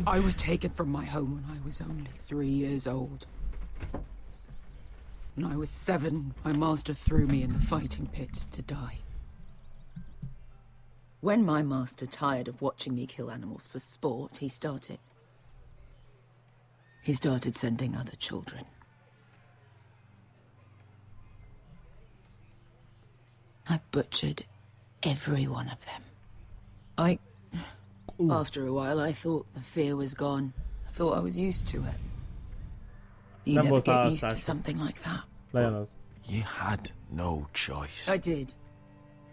I was taken from my home when I was only 3 years old. When I was 7, my master threw me in the fighting pits to die. When my master tired of watching me kill animals for sport, he started sending other children. I butchered every one of them. After a while, I thought the fear was gone. I thought I was used to it. You Nem never voltál get used to átszásra. something like that. Legyen az. You had no choice. I did.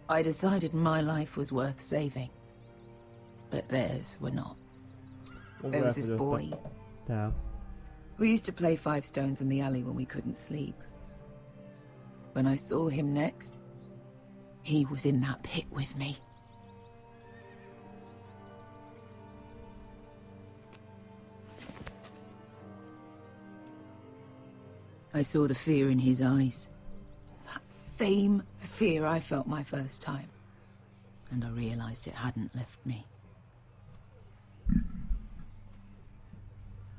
I decided my life was worth saving. But theirs were not. There was this boy. Yeah. We used to play 5 stones in the alley when we couldn't sleep. When I saw him next, he was in that pit with me. I saw the fear in his eyes. That same fear I felt my first time. And I realized it hadn't left me.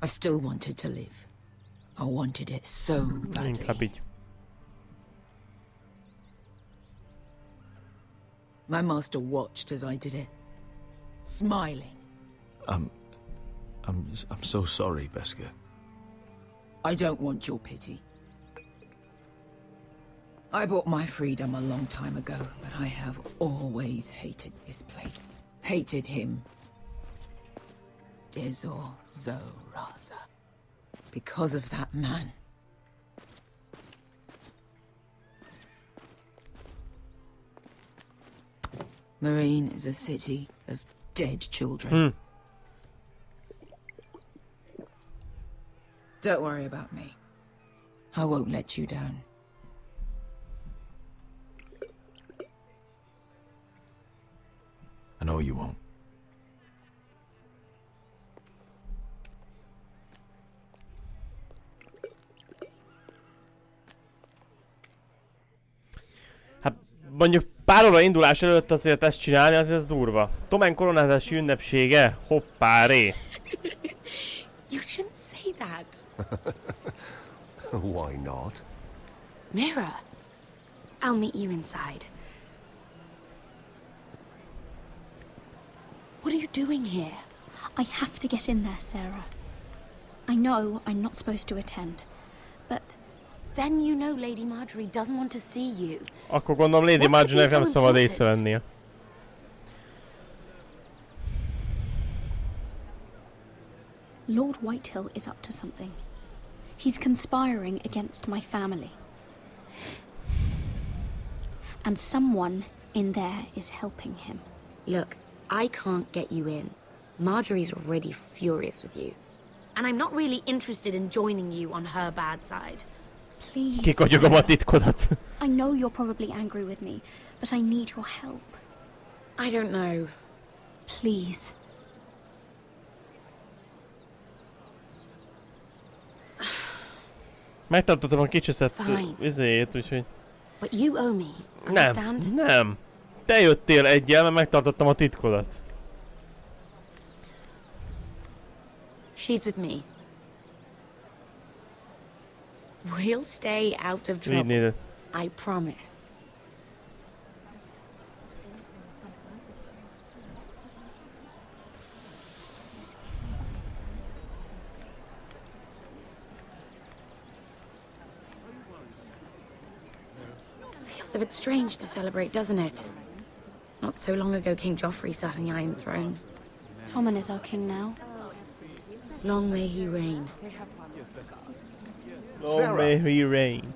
I still wanted to live. I wanted it so badly. Inkább így. My master watched as I did it, smiling. I'm so sorry, Beskar. I don't want your pity. I bought my freedom a long time ago, but I have always hated this place. Hated him. Dezor Zo Raza. Because of that man. Marine is a city of dead children. Don't worry about me. I won't let you down. I know you won't. Hát mondjuk pár óra indulás előtt azért ezt csinálni, azért ez durva. Tomen koronázási ünnepsége, hoppáré. You shouldn't say that. Why not? Mira, I'll meet you inside. What are you doing here? I have to get in there, Sarah. I know I'm not supposed to attend, but then you know Lady Marjorie doesn't want to see you. Akkor gondolom Lady Marjorie-nek nem szabad észrevennie. Lord Whitehill is up to something. He's conspiring against my family. And someone in there is helping him. Look, I can't get you in. Marjorie's already furious with you. And I'm not really interested in joining you on her bad side. Please. Kikotyogom a titkodat. I know you're probably angry with me, but I need your help. I don't know. Please. Megtartottam a kicseszett izéjét, úgyhogy... But you owe me. Understand? Nem. Te jöttél egyel, mert megtartottam a titkodat. She's with me. We'll stay out of trouble. I promise. Feels a bit strange to celebrate, doesn't it? Not so long ago, King Joffrey sat on the Iron Throne. Tommen is our king now. Long may he reign. Long may he reign.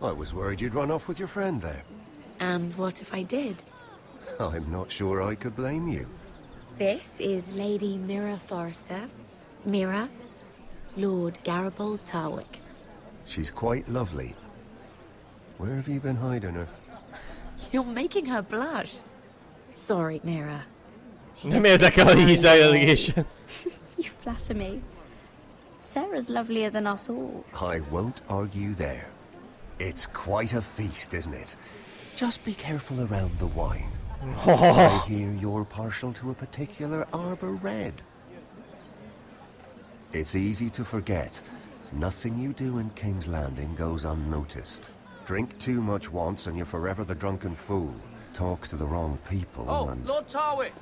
I was worried you'd run off with your friend there. And what if I did? I'm not sure I could blame you. This is Lady Mira Forrester. Mira, Lord Garibaldi Tarwick. She's quite lovely. Where have you been hiding her? You're making her blush. Sorry, Mira. Nem érdekel a hízelgésen. You flatter me. Sarah's lovelier than us all. I won't argue there. It's quite a feast, isn't it? Just be careful around the wine. I hear you're partial to a particular Arbor Red. It's easy to forget. Nothing you do in King's Landing goes unnoticed. Drink too much once and you're forever the drunken fool. Talk to the wrong people and... Lord Tarwick!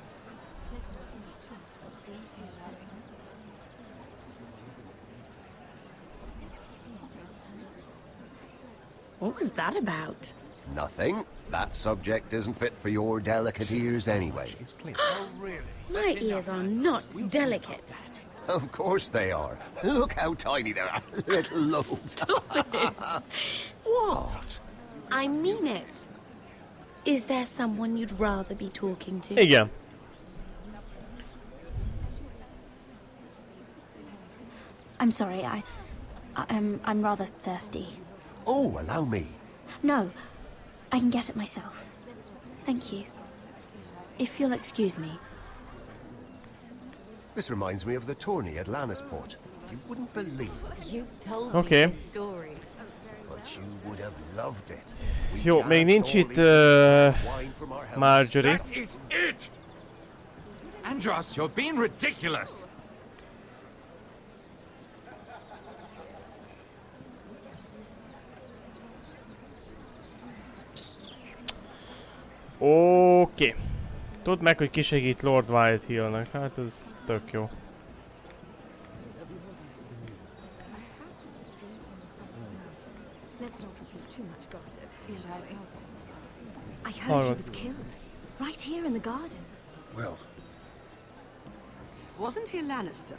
What was that about? Nothing. That subject isn't fit for your delicate ears anyway. My ears are not delicate. Of course they are. Look how tiny they are. Little lobes. Stop it. What? I mean it. Is there someone you'd rather be talking to? Igen. I'm sorry, I'm rather thirsty. Oh, allow me. No, I can get it myself. Thank you. If you'll excuse me. This reminds me of the tourney at Lannisport. You wouldn't believe it. You've told Okay. me the story. But you would have loved it. Jó, még nincs itt Marjorie. That is it! Andros, you're being ridiculous! Oké. Tudd meg, hogy ki segít Lord Whitehillnek. Hát ez tök jó. Let's not repeat too much gossip. I heard he was killed. Right here in the garden. Well... Wasn't he a Lannister?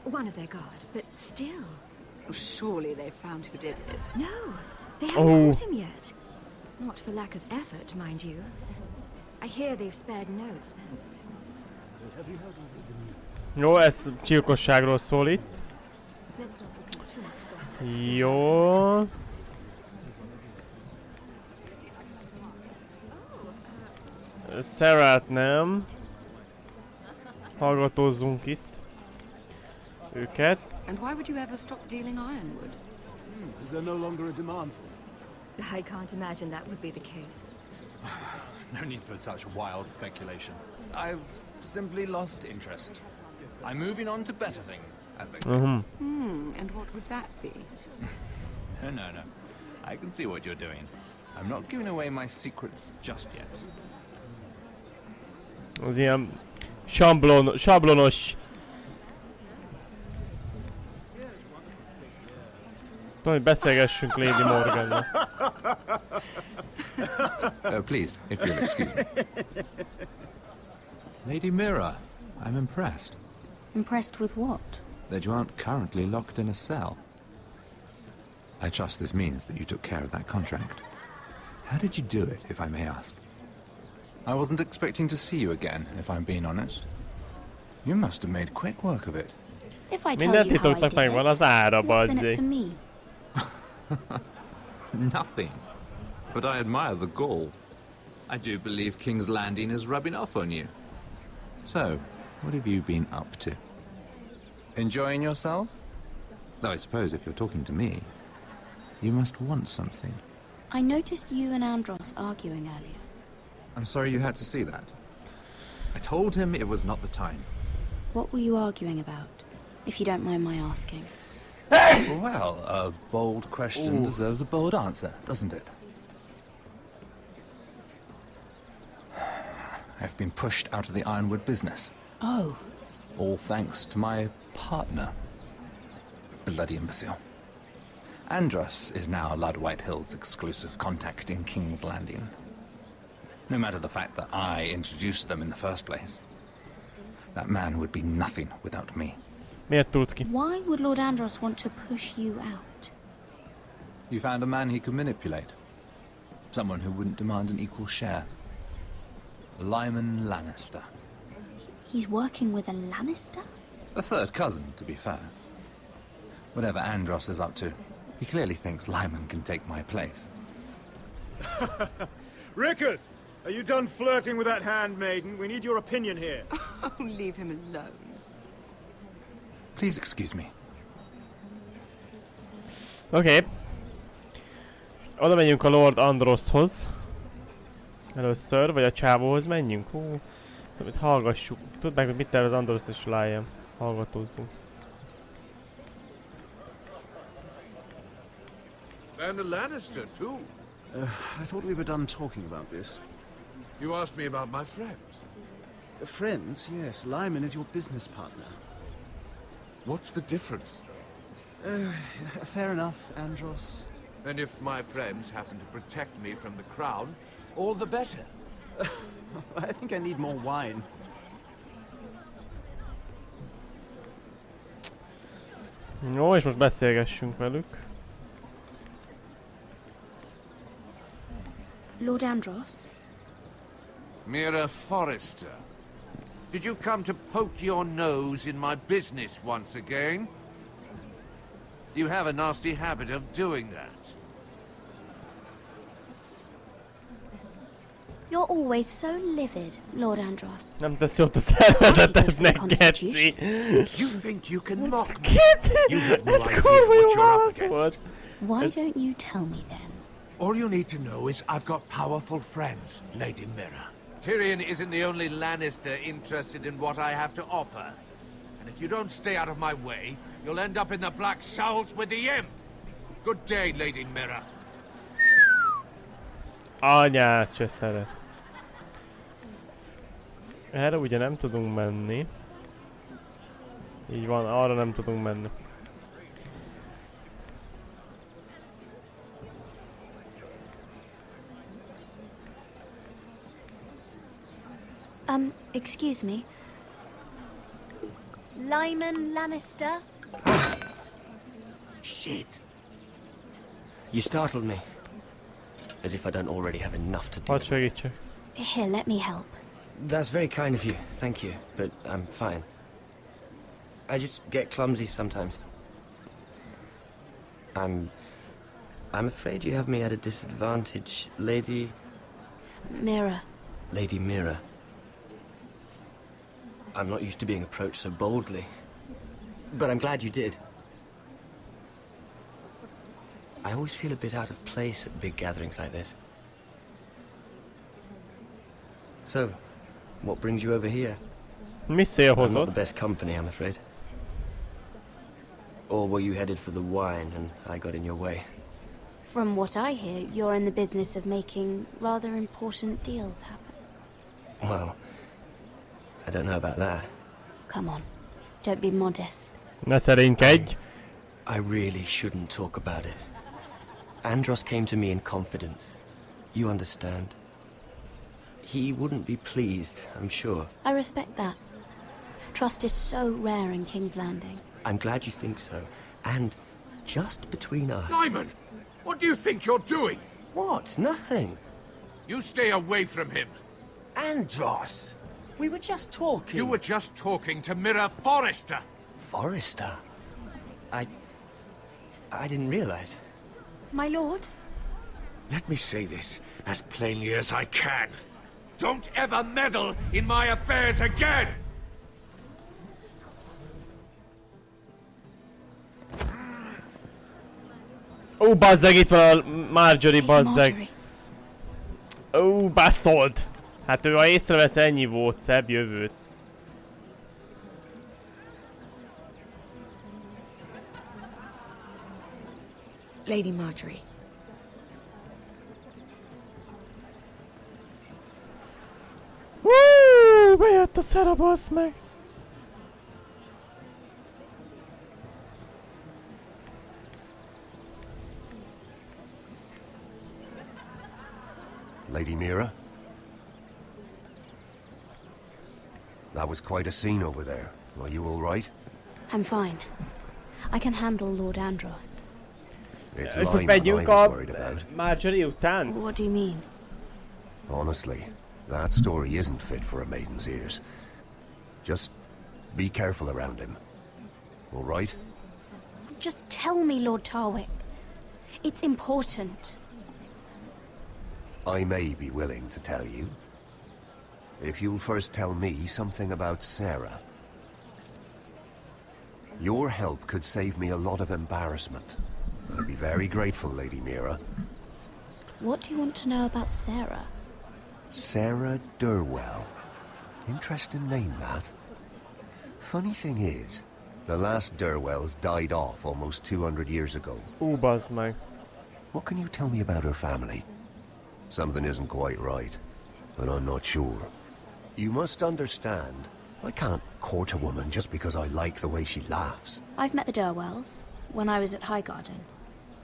One of their guard, but still. Surely they found who did it. No, they haven't caught him yet. Not for lack of effort, mind you. I hear they've spared no expense. Jó, ez gyilkosságról szól itt. Jó. Sarah-t nem. Hallgatózzunk itt. Őket. And why would you ever stop dealing ironwood? Is there no longer a demand for it? I can't imagine that would be the case. No need for such wild speculation. I've simply lost interest. I'm moving on to better things, as they say. And what would that be? No. I can see what you're doing. I'm not giving away my secrets just yet. Az ilyen sablonos. Hogy beszélgessünk Lady Morgannal. Please, if you'll excuse me. Lady Mira, I'm impressed. Impressed with what? That you aren't currently locked in a cell. I trust this means that you took care of that contract. How did you do it, if I may ask? I wasn't expecting to see you again, if I'm being honest. You must have made quick work of it. If I tell you how I did it, what's in it for me? Nothing. But I admire the gall. I do believe King's Landing is rubbing off on you. So, what have you been up to? Enjoying yourself? Though I suppose if you're talking to me, you must want something. I noticed you and Andros arguing earlier. I'm sorry you had to see that. I told him it was not the time. What were you arguing about, if you don't mind my asking? Well, a bold question deserves a bold answer, doesn't it? I've been pushed out of the ironwood business. Oh. All thanks to my partner. Bloody imbecile. Andros is now Lord Whitehill's exclusive contact in King's Landing. No matter the fact that I introduced them in the first place. That man would be nothing without me. Why would Lord Andros want to push you out? You found a man he could manipulate. Someone who wouldn't demand an equal share. Lyman Lannister. He's working with a Lannister? A third cousin, to be fair. Whatever Andros is up to, he clearly thinks Lyman can take my place. Rickard! Are you done flirting with that handmaiden? We need your opinion here. Oh, leave him alone. Please excuse me. Oké. Oda menjünk a Lord Androshoz. Először, vagy a csávóhoz menjünk. Hallgassuk. Tudd meg, hogy mit tervez Andros és Liam. Hallgatózzunk. And a Lannister, too. I thought we were done talking about this. You asked me about my friends. Friends, yes. Lyman is your business partner. What's the difference? Fair enough, Andros. And if my friends happen to protect me from the crown, all the better. I think I need more wine. Jó, és most beszélgessünk velük. Lord Andros? Mira Forrester. Did you come to poke your nose in my business once again? You have a nasty habit of doing that. You're always so livid, Lord Andros. Nem tesz jót a szervezetednek, Geci. You think you can mock me? Geci! You have no Ez idea kurva jó what you're up válasz against. volt. Why don't you tell me then? All you need to know is I've got powerful friends, Lady Mira. Tyrion isn't the only Lannister interested in what I have to offer. And if you don't stay out of my way, you'll end up in the Black Showls with the Imp. Good day, Lady Mira. Anyát se szeret. Erre ugye nem tudunk menni. Így van, arra nem tudunk menni. Excuse me. Lyman Lannister? Shit. You startled me. As if I don't already have enough to do. Hadd segítsek. Here, let me help. That's very kind of you, thank you, but I'm fine. I just get clumsy sometimes. I'm afraid you have me at a disadvantage, Lady... Mira. Lady Mira. I'm not used to being approached so boldly, but I'm glad you did. I always feel a bit out of place at big gatherings like this. So, what brings you over here? Mi szél I'm not hozott? the best company, I'm afraid. Or were you headed for the wine and I got in your way? From what I hear, you're in the business of making rather important deals happen. Well, I don't know about that. Come on, don't be modest. Ne szerénykedj. I really shouldn't talk about it. Andros came to me in confidence. You understand? He wouldn't be pleased, I'm sure. I respect that. Trust is so rare in King's Landing. I'm glad you think so. And just between us... Lyman! What do you think you're doing? What? Nothing. You stay away from him. Andros! We were just talking. You were just talking to Mirror Forrester. Forrester? I didn't realize. My lord? Let me say this as plainly as I can. Don't ever meddle in my affairs again! Ó, bazzeg, itt van a Marjorie, bazzeg. Ó, baszolt. Hát ő, ha észrevesz, ennyi volt, szebb jövőt. Lady Marjorie. Woo! Bejött a szera, bassz meg. Lady Mira? That was quite a scene over there. Are you all right? I'm fine. I can handle Lord Andros. It's Most Lyman megyünk I was a worried about. Marjorie után? What do you mean? Honestly, that story isn't fit for a maiden's ears. Just be careful around him. All right? Just tell me, Lord Tarwick. It's important. I may be willing to tell you. If you'll first tell me something about Sarah. Your help could save me a lot of embarrassment. I'd be very grateful, Lady Mira. What do you want to know about Sarah? Sarah Durwell. Interesting name, that. Funny thing is, the last Durwells died off almost 200 years ago. Ú, bazd meg. What can you tell me about her family? Something isn't quite right, but I'm not sure. You must understand, I can't court a woman just because I like the way she laughs. I've met the Durwells when I was at Highgarden.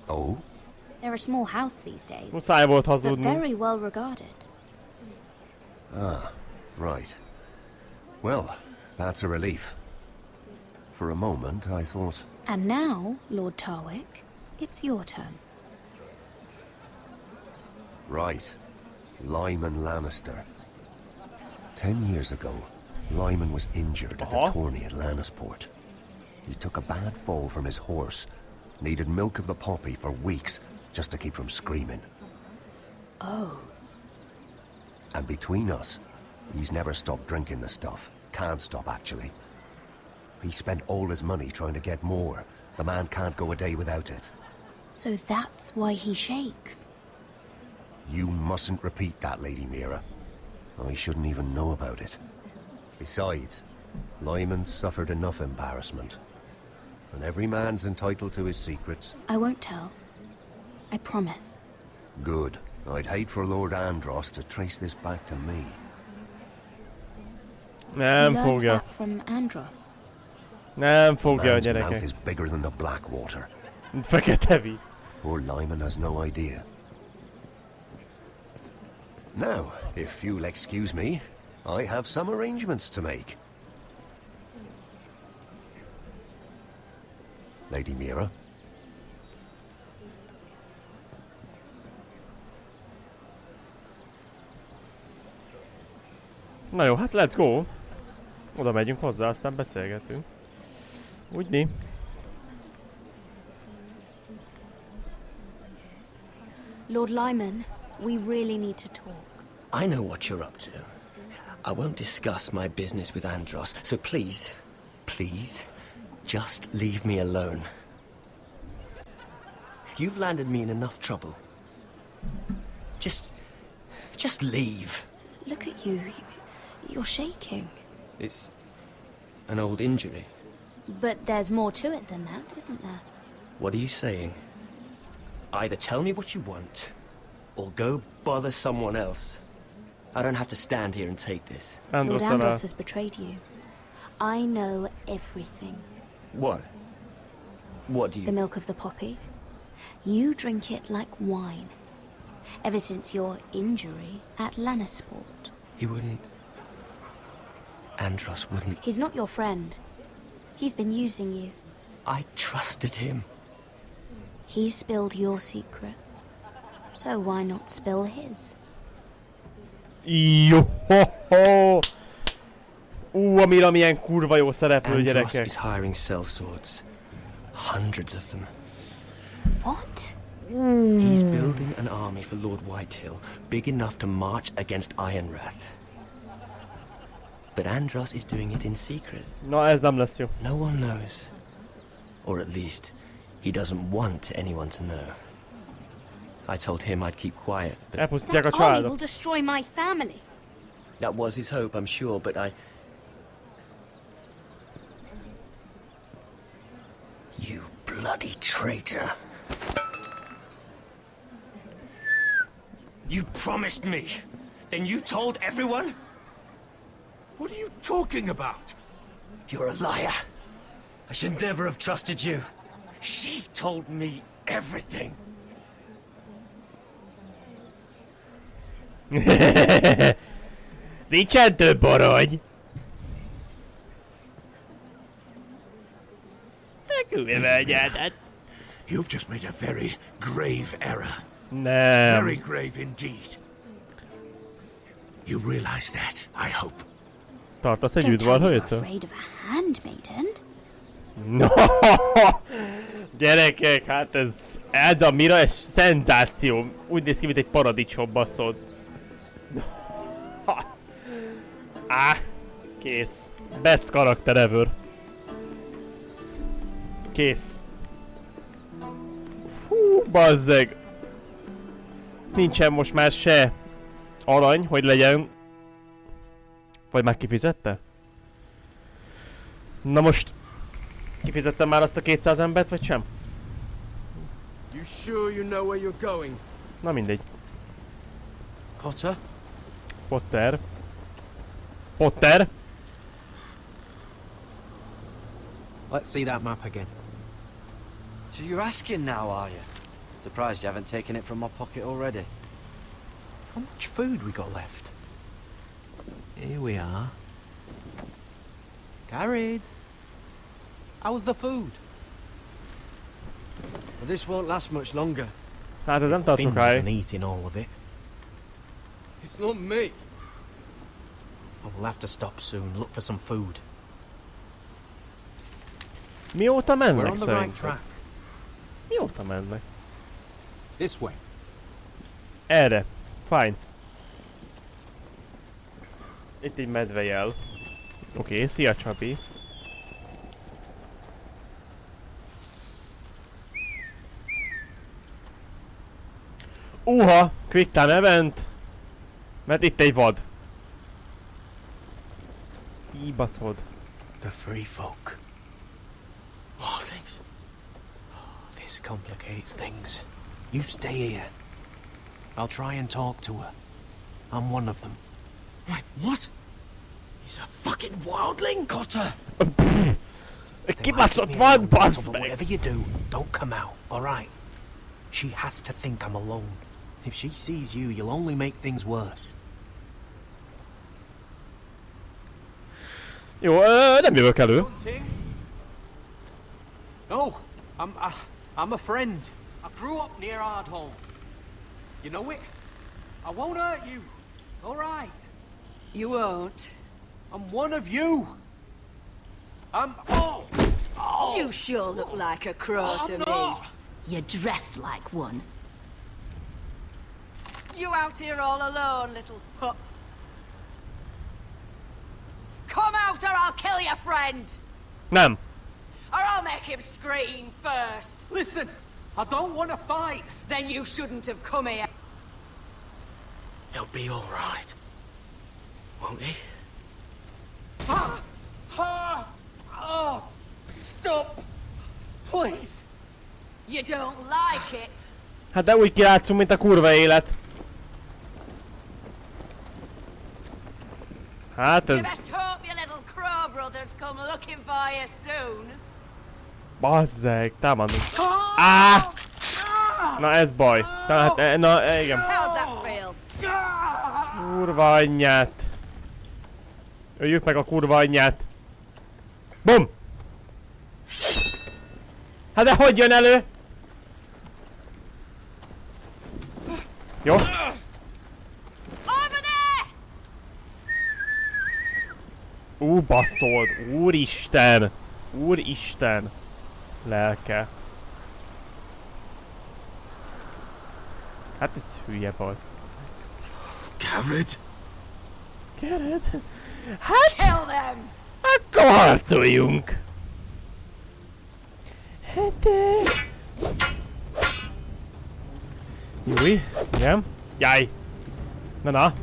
Oh? They're a small house these days, Muszáj volt but hazudni. very well regarded. Ah, right. Well, that's a relief. For a moment, I thought... And now, Lord Tarwick, it's your turn. Right. Lyman Lannister. 10 years ago, Lyman was injured at the tourney at Lannisport. He took a bad fall from his horse. Needed milk of the poppy for weeks, just to keep from screaming. Oh. And between us, he's never stopped drinking the stuff. Can't stop, actually. He spent all his money trying to get more. The man can't go a day without it. So that's why he shakes. You mustn't repeat that, Lady Mira. I shouldn't even know about it. Besides, Lyman suffered enough embarrassment. And every man's entitled to his secrets. I won't tell. I promise. Good. I'd hate for Lord Andros to trace this back to me. Nem You learned fogja. that from Andros. Nem fogja, Man's mouth gyerekek. is bigger than the Blackwater. Fekete víz. Poor Lyman has no idea. Now, if you'll excuse me, I have some arrangements to make. Lady Mira? Na jó, hát let's go. Oda megyünk hozzá, aztán beszélgetünk. Úgyni. Lord Lyman, we really need to talk. I know what you're up to. I won't discuss my business with Andros, so please, please, just leave me alone. You've landed me in enough trouble. Just leave. Look at you. You're shaking. It's an old injury. But there's more to it than that, isn't there? What are you saying? Either tell me what you want, or go bother someone else. I don't have to stand here and take this. Lord Andros has betrayed you. I know everything. What? What do you... The milk of the poppy. You drink it like wine. Ever since your injury at Lannisport. He wouldn't... Andros wouldn't... He's not your friend. He's been using you. I trusted him. He spilled your secrets. So why not spill his? Jó-ho-ho! Amira milyen kurva jó szereplő, gyerekek. Andros is hiring sellswords. Hundreds of them. What? He's building an army for Lord Whitehill, big enough to march against Ironrath. But Andros is doing it in secret. Na, ez nem lesz jó. No one knows. Or at least, he doesn't want anyone to know. I told him I'd keep quiet, but... That army will destroy my family. That was his hope, I'm sure, but I... You bloody traitor. You promised me. Then you told everyone? What are you talking about? You're a liar. I should never have trusted you. She told me everything. Nincsen több arany. You've just made a very grave error. Nem. Very grave indeed. You realize that, I hope. Tartasz egy udvarhőtől? Afraid of a handmaiden? No! Gyerekek, hát ez a Mira, ez szenzáció. Úgy néz ki, mint egy paradicsom, basszod. Kész. Best karakter ever. Kész. Fú, bazzeg. Nincsen most már se arany, hogy legyen. Vagy már kifizette? Na most... Kifizettem már azt a 200 embert, vagy sem? You sure you know where you're going? Na mindegy. Potter? Potter. Potter? Let's see that map again. So you're asking now, are you? Surprised you haven't taken it from my pocket already. How much food we got left? Here we are. Carried. How's the food? Well, this won't last much longer. Hát ez nem tart sokáig. Eating all of it. It's not me. I will have to stop soon. Look for some food. Mióta We're mennek on the right szerinted? track. Mióta mennek? This way. Erre. Fine. Itt egy medvejel. Oké, szia Csabi. Quick time event. Mert itt egy vad. Íbaszod. The free folk. Wildlings. This complicates things. You stay here. I'll try and talk to her. I'm one of them. Wait, what? He's a fucking wildling, Cotter! Kibaszott vad, bassz meg! Whatever you do, don't come out, alright? She has to think I'm alone. If she sees you, you'll only make things worse. Jó, nem jövök elő. No, I'm a friend. I grew up near Ardholm. You know it? I won't hurt you. All right. You won't. I'm one of you. I'm... You sure look like a crow to me. You're dressed like one. You out here all alone, little pup. Come out or I'll kill your friend. Nem. Or I'll make him scream first. Listen, I don't want to fight. Then you shouldn't have come here. He'll be all right. Won't he? Stop! Please! You don't like it. Hát de úgy kilátszunk, mint a kurva élet. Hát You ez... best hope your little crow brothers come looking for you soon. Bazzeg, támadunk. Áh! Na ez baj. Tehát, na igen. How's that feel? Kurva anyját. Öljük meg a kurva anyját. Bum! Hát de hogy jön elő? Jó. Baszold. Úristen. Úristen. Lelke. Hát ez hülye bassz. Garrett? Garrett? Hát... Kill them! Akkor harcoljunk! Hát... Júj, igen. Jaj! Na.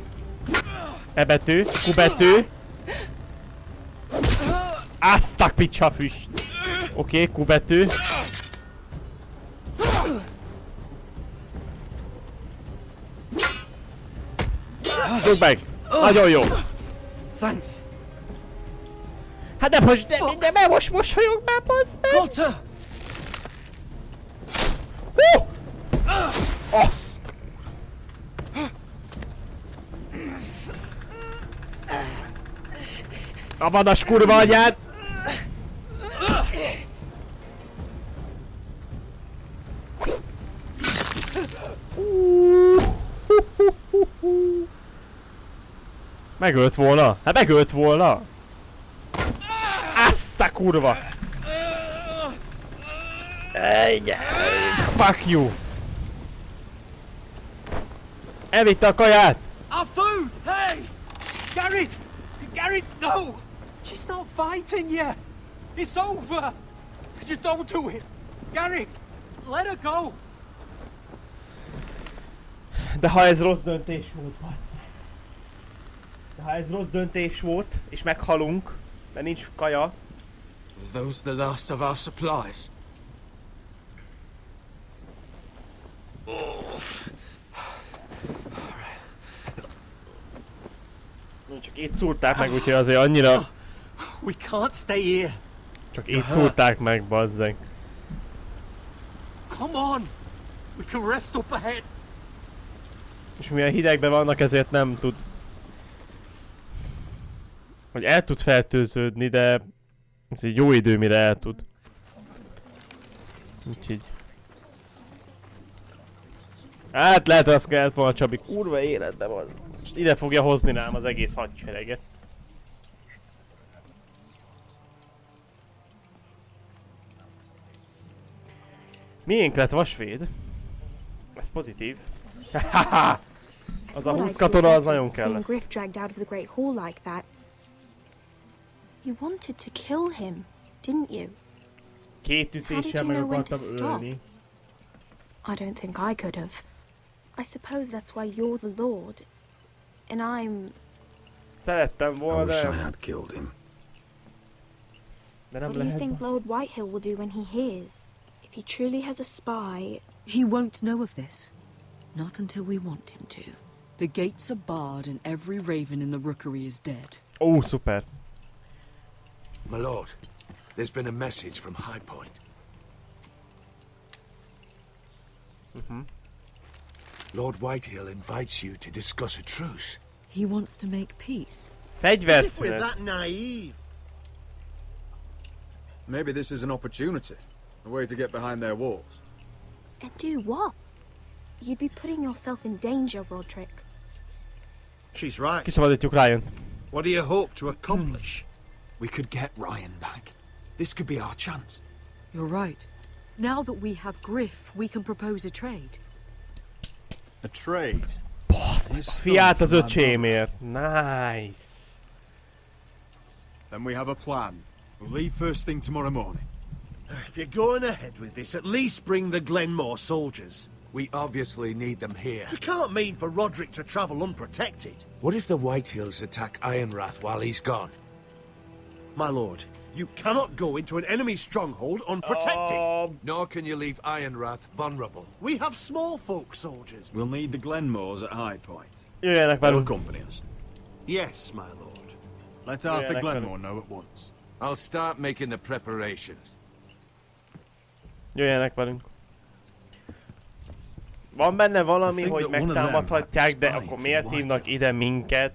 E betű, Q betű. Aztak picsa füst. Oké, Q betű. Dugd meg! Nagyon jó! Thanks. Hát de most mosolyog már, bassz meg! Walter! Azt! A vadas kurva anyád! Megölt volna? Hát megölt volna! Azt a kurva! Fuck you! Elvitte a kaját! Our food! Hey! Garrett! Garrett, no! She's not fighting yet! It's over! Just don't do it! Garrett! Let her go! De ha ez rossz döntés volt, baszd meg. De ha ez rossz döntés volt, és meghalunk, mert nincs kaja. Those the last of our supplies? Csak itt szúrták meg, úgyhogy azért annyira... We can't stay here. Csak itt szúrták meg, bazzeg. Come on! We can rest up ahead. És milyen hidegben vannak, ezért nem tud... Hogy el tud fertőződni, de... Ez egy jó idő, mire el tud. Úgyhogy... Hát lehet, azt kellett volna Csabi kurva életben van. Most ide fogja hozni rám az egész hadsereget. Miénk lett vasvéd? Ez pozitív. Az a 20 katona az nagyon kellett. Griff dragged out of the Great Hall like that. You wanted to kill him, didn't you? Két ütéssel meg akartam ölni. I don't think I could have. I suppose that's why you're the Lord, and I'm... Szerettem volna, de... De nem What do you lehet. think Lord Whitehill will do when he hears? If he truly has a spy... He won't know of this. Not until we want him to. The gates are barred and every raven in the rookery is dead. Oh, super. My lord, there's been a message from High Point. Lord Whitehill invites you to discuss a truce. He wants to make peace. If we're that naive. Maybe this is an opportunity. A way to get behind their walls. And do what? You'd be putting yourself in danger, Roderick. She's right. Kiszabadítjuk Ryan. What do you hope to accomplish? We could get Ryan back. This could be our chance. You're right. Now that we have Griff, we can propose a trade. A trade? Fiát az öcsémért. Nice. Then we have a plan. We'll leave first thing tomorrow morning. If you're going ahead with this, at least bring the Glenmore soldiers. We obviously need them here. You can't mean for Roderick to travel unprotected. What if the Whitehills attack Ironrath while he's gone? My lord, you cannot go into an enemy stronghold unprotected. Nor can you leave Ironrath vulnerable. We have small folk soldiers. We'll need the Glenmores at High Point. Jöjjenek velünk. Accompany us. Yes, my lord. Let Arthur Glenmore know at once. I'll start making the preparations. Jöjjenek velünk. Van benne valami, hogy megtámadhatják, de akkor miért hívnak ide minket?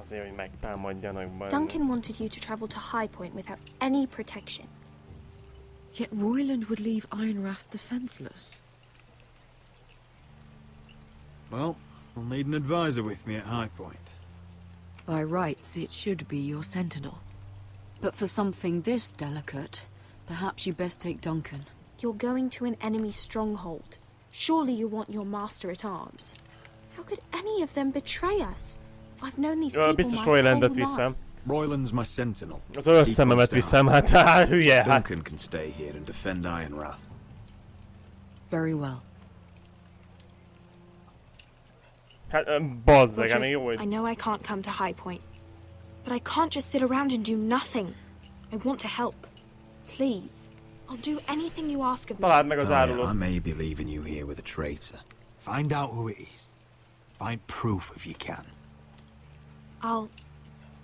Azért, hogy megtámadjanak benne. Duncan wanted you to travel to High Point without any protection. Yet Royland would leave Ironrath defenseless. Well, I'll need an advisor with me at High Point. By rights, it should be your sentinel. But for something this delicate, perhaps you best take Duncan. You're going to an enemy stronghold. Surely you want your master-at-arms. How could any of them betray us? I've known these people biztos my whole Roylandet life. viszem. Royland's my sentinel. Az összememet viszem, hát hülye, hát. Duncan can stay here and defend Ironrath. Very well. Hát bazzeg, hát még jó, I hogy... know I can't come to High Point, but I can't just sit around and do nothing. I want to help. Please. I'll do anything you ask of me. Találd meg az árulót. I may be leaving you here with a traitor. Find out who it is. Find proof if you can.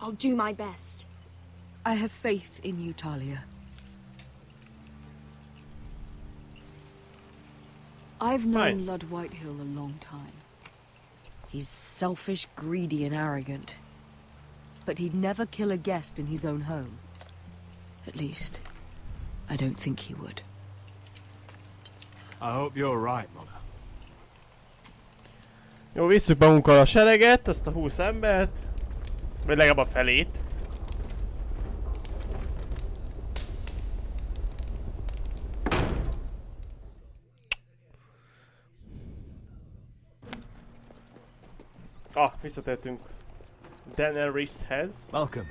I'll do my best. I have faith in you, Talia. I've known Lud Whitehill a long time. He's selfish, greedy, and arrogant. But he'd never kill a guest in his own home. At least, I don't think he would. I hope you're right, Mother. Jó, visszük magunkkal a sereget, ezt a 20 embert. Vagy legalább a felét. Visszatértünk Daeneryshez. Welcome.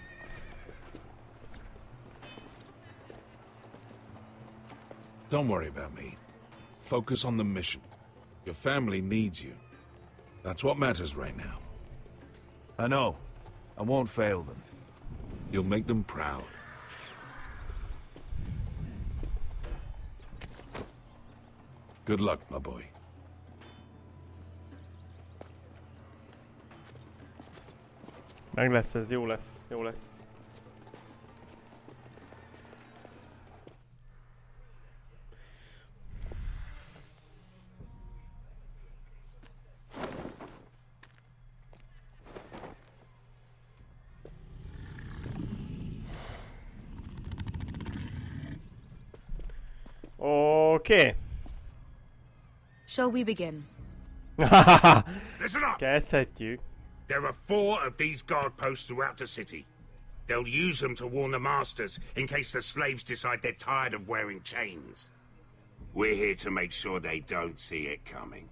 Don't worry about me. Focus on the mission. Your family needs you. That's what matters right now. I know. I won't fail them. You'll make them proud. Good luck, my boy. Meg lesz ez, jó lesz, jó lesz. Okay. Shall we begin? Listen up! Kezdhetjük. There are 4 of these guard posts throughout the city. They'll use them to warn the masters in case the slaves decide they're tired of wearing chains. We're here to make sure they don't see it coming.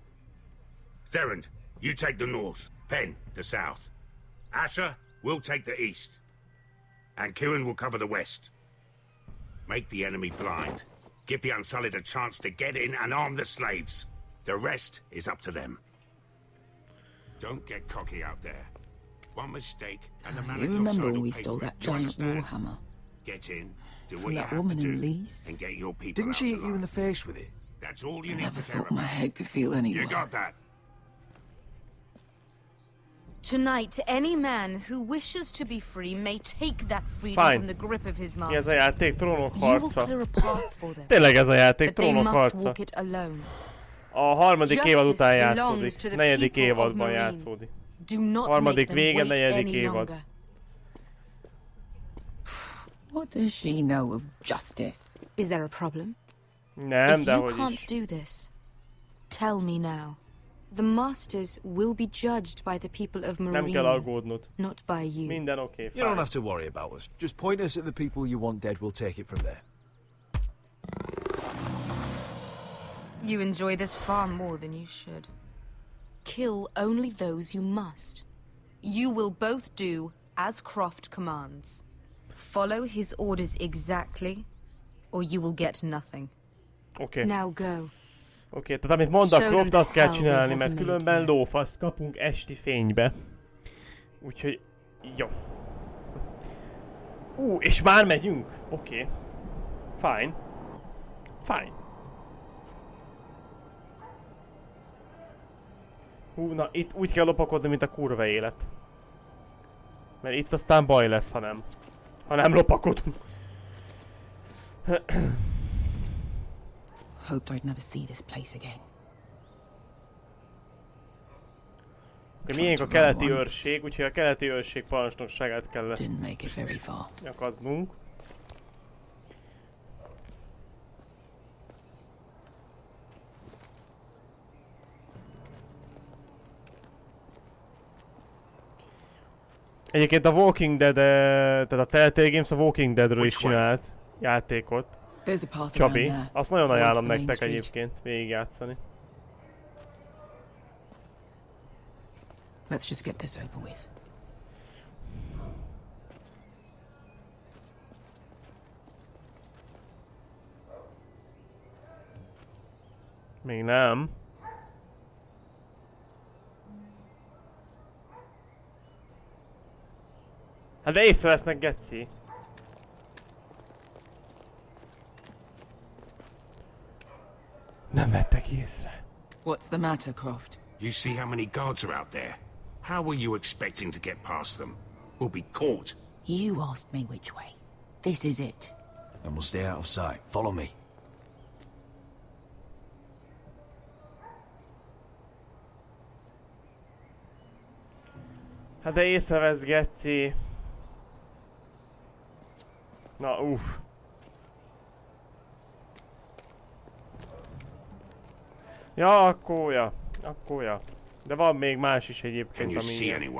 Therend, you take the north. Penn, the south. Asher, we'll take the east. And Kieran will cover the west. Make the enemy blind. Give the Unsullied a chance to get in and arm the slaves. The rest is up to them. Don't get cocky out there. One mistake and the man You at your remember side when will we pay stole for it. that Do you giant understand? warhammer? Get in, do From what you that have woman to in do, Lease? and get your people Didn't out she hit alive. you in the face with it? That's all you I need never to care thought my about. head could feel any You worse. got that? Tonight, any man who wishes to be free may take that freedom Fine. from the grip of his Mi ez a master. játék? Trónok You will harca. clear a path for them. Tényleg ez a játék, But they Trónok must harca. walk it alone. A harmadik évad után Justice belongs játszódik. to the Negyedik people of évadban Marine. játszódik. Do not Harmadik make them vége, wait negyedik any évad. longer. What does she know of justice? Is there a problem? Nem, If de you hogy can't is. do this, tell me now. The masters will be judged by the people of Nem Marine, kell aggódnod. not by you. Minden oké, You don't fine. have to worry about us. Just point us at the people you want dead, we'll take it from there. You enjoy this far more than you should. Kill only those you must. You will both do as Croft commands. Follow his orders exactly, or you will get nothing. Oké. Now go. Oké, tehát amit mond a Show Croft, them azt kell how csinálni, they mert have különben lófaszt kapunk esti fénybe. Úgyhogy... Jó. És már megyünk? Oké. Fine. Fine. Na itt úgy kell lopakodni, mint a kurva élet. Mert itt aztán baj lesz, ha nem lopakodunk. Hoped I'd never see this place again. Miénk a keleti őrség, úgyhogy a keleti őrség parancsnokságát kell nyakaznunk. Egyébként a Walking Dead, tehát a Telltale Games a Walking Deadről is csinált játékot. Csabi, azt nagyon ajánlom nektek egyébként végigjátszani. Let's just get this over with. Még nem. Hát de észrevesznek, geci. Nem vettek észre. What's the matter, Croft? You see how many guards are out there? How were you expecting to get past them? We'll be caught. You asked me which way. This is it. Then we'll stay out of sight. Follow me. Hát de észrevesz, geci. Na, Ja, akkor ja. De van még más is egyébként, ami...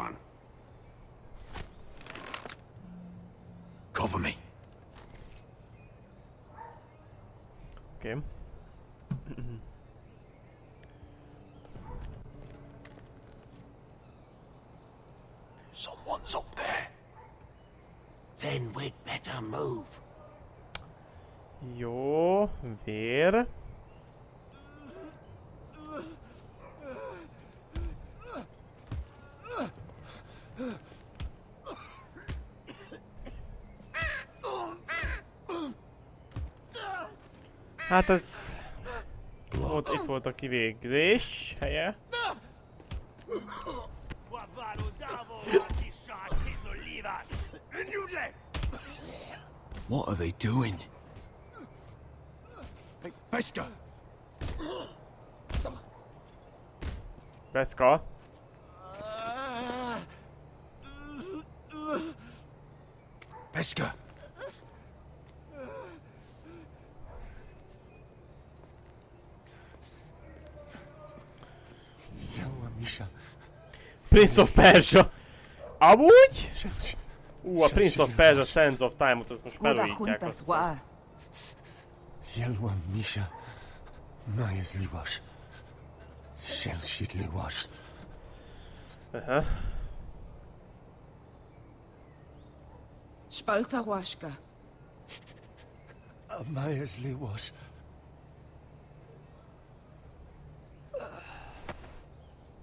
Cover me. Oké. Someone's up there. Then we'd better move. Jó, vér. Hát ez... itt volt a kivégzés helye. What are they doing? Hey, Beskha! Beskha? Beskha! Prince of Persia! Amúgy? A Prince of Persia Sands of Time-ot, azt most felújítják, azt hiszem. Yelwa Misha, Mayas Liwash, Shelshit Liwash. Spalsa Washka. Mayas Liwash.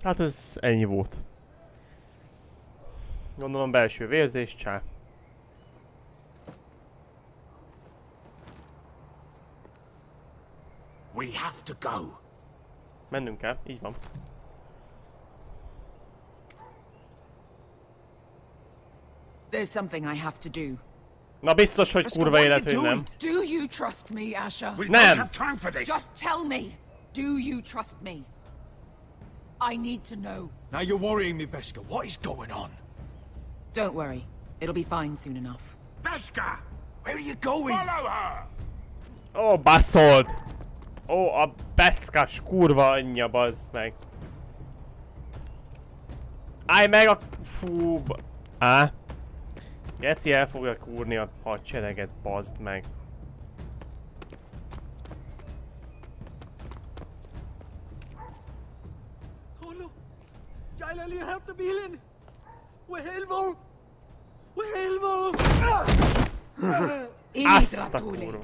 Hát ez ennyi volt. Gondolom belső vérzés, csá. We have to go. Mennünk kell, így van. There's something I have to do. Na biztos, hogy kurva élet, hogy nem. Do you trust me, Asher? We don't have time for this. Just tell me. Do you trust me? I need to know. Now you're worrying me, Beskha. What is going on? Don't worry. It'll be fine soon enough. Beskha! Where are you going? Follow her! Ó, baszold! Ó, a beszkás kurva anyja, bazd meg. Állj meg a... Fú... Geci el fogja kúrni a hadsereget, bazd meg. Azt a kurva.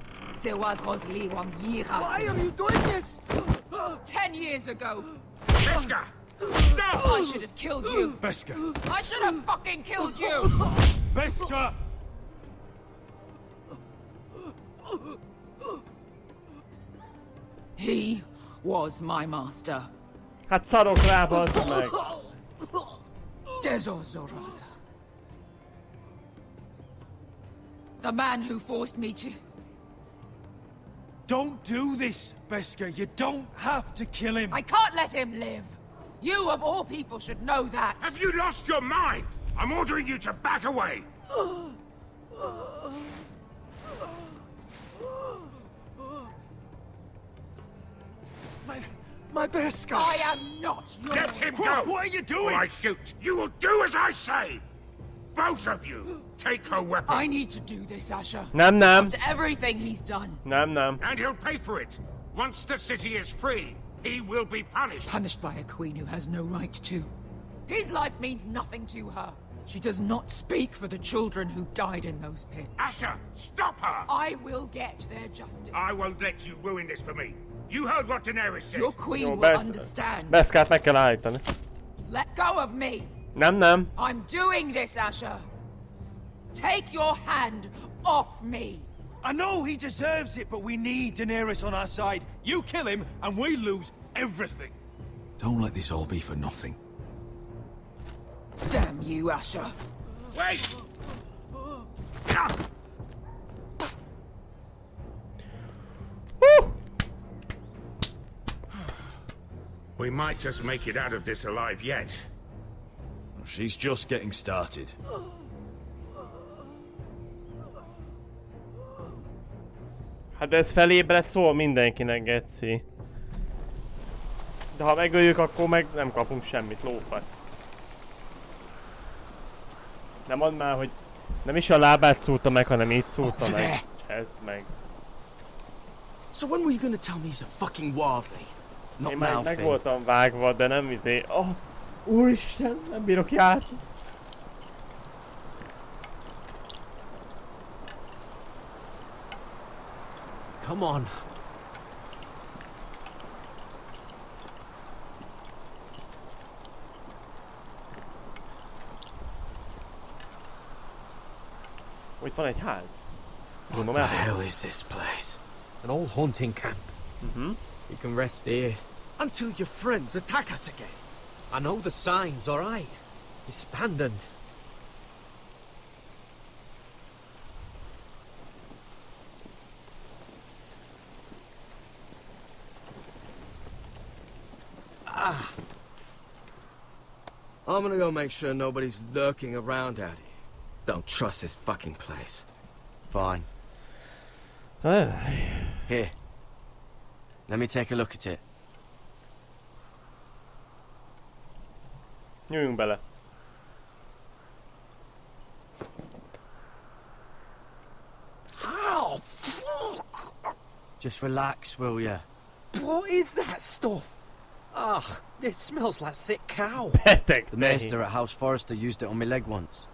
Why are you doing this? 10 years ago. Beskha! Stop! I should have killed you. Beskha! I should have fucking killed you. Beskha! He was my master. Hát szarok rá, bazd meg. Dezo Zoraza. The man who forced me to... Don't do this, Beskha. You don't have to kill him. I can't let him live. You, of all people, should know that. Have you lost your mind? I'm ordering you to back away. My Beskha! I am not your... Let him go! What are you doing? Or I shoot. You will do as I say. Both of you, take her weapon. I need to do this, Asher. Nam nam. After everything he's done. Nam nam. And he'll pay for it. Once the city is free, he will be punished. Punished by a queen who has no right to. His life means nothing to her. She does not speak for the children who died in those pits. Asher, stop her! I will get their justice. I won't let you ruin this for me. You heard what Daenerys said. Your queen Jó, will understand. Beskát meg kell állítani. Let go of me. Nem, nem. I'm doing this, Asher. Take your hand off me. I know he deserves it, but we need Daenerys on our side. You kill him, and we lose everything. Don't let this all be for nothing. Damn you, Asher. Wait! Woo! We might just make it out of this alive yet. She's just getting started. Hát de ez felébred szól mindenkinek, geci. De ha megöljük, akkor meg nem kapunk semmit, lófasz. Nem add már, hogy nem is a lábát szúrta meg, hanem így szúrta meg. Cseszd meg. So when were you gonna tell me he's a fucking wildling? Not Én már now, meg Finn. voltam vágva, de nem izé... Oh, úristen, nem bírok járni. Come on. Itt van egy ház. What the hell is this place? An old hunting camp. Mm-hmm. We can rest here. Until your friends attack us again. I know the signs, alright? It's abandoned. Ah. I'm gonna go make sure nobody's lurking around out here. Don't trust this fucking place. Fine. Here. Let me take a look at it. Nyújjunk bele. Ow! Fuck! Just relax, will ya? What is that stuff? Ugh, it smells like sick cow. Beteg. The minister at House Forrester used it on my leg once.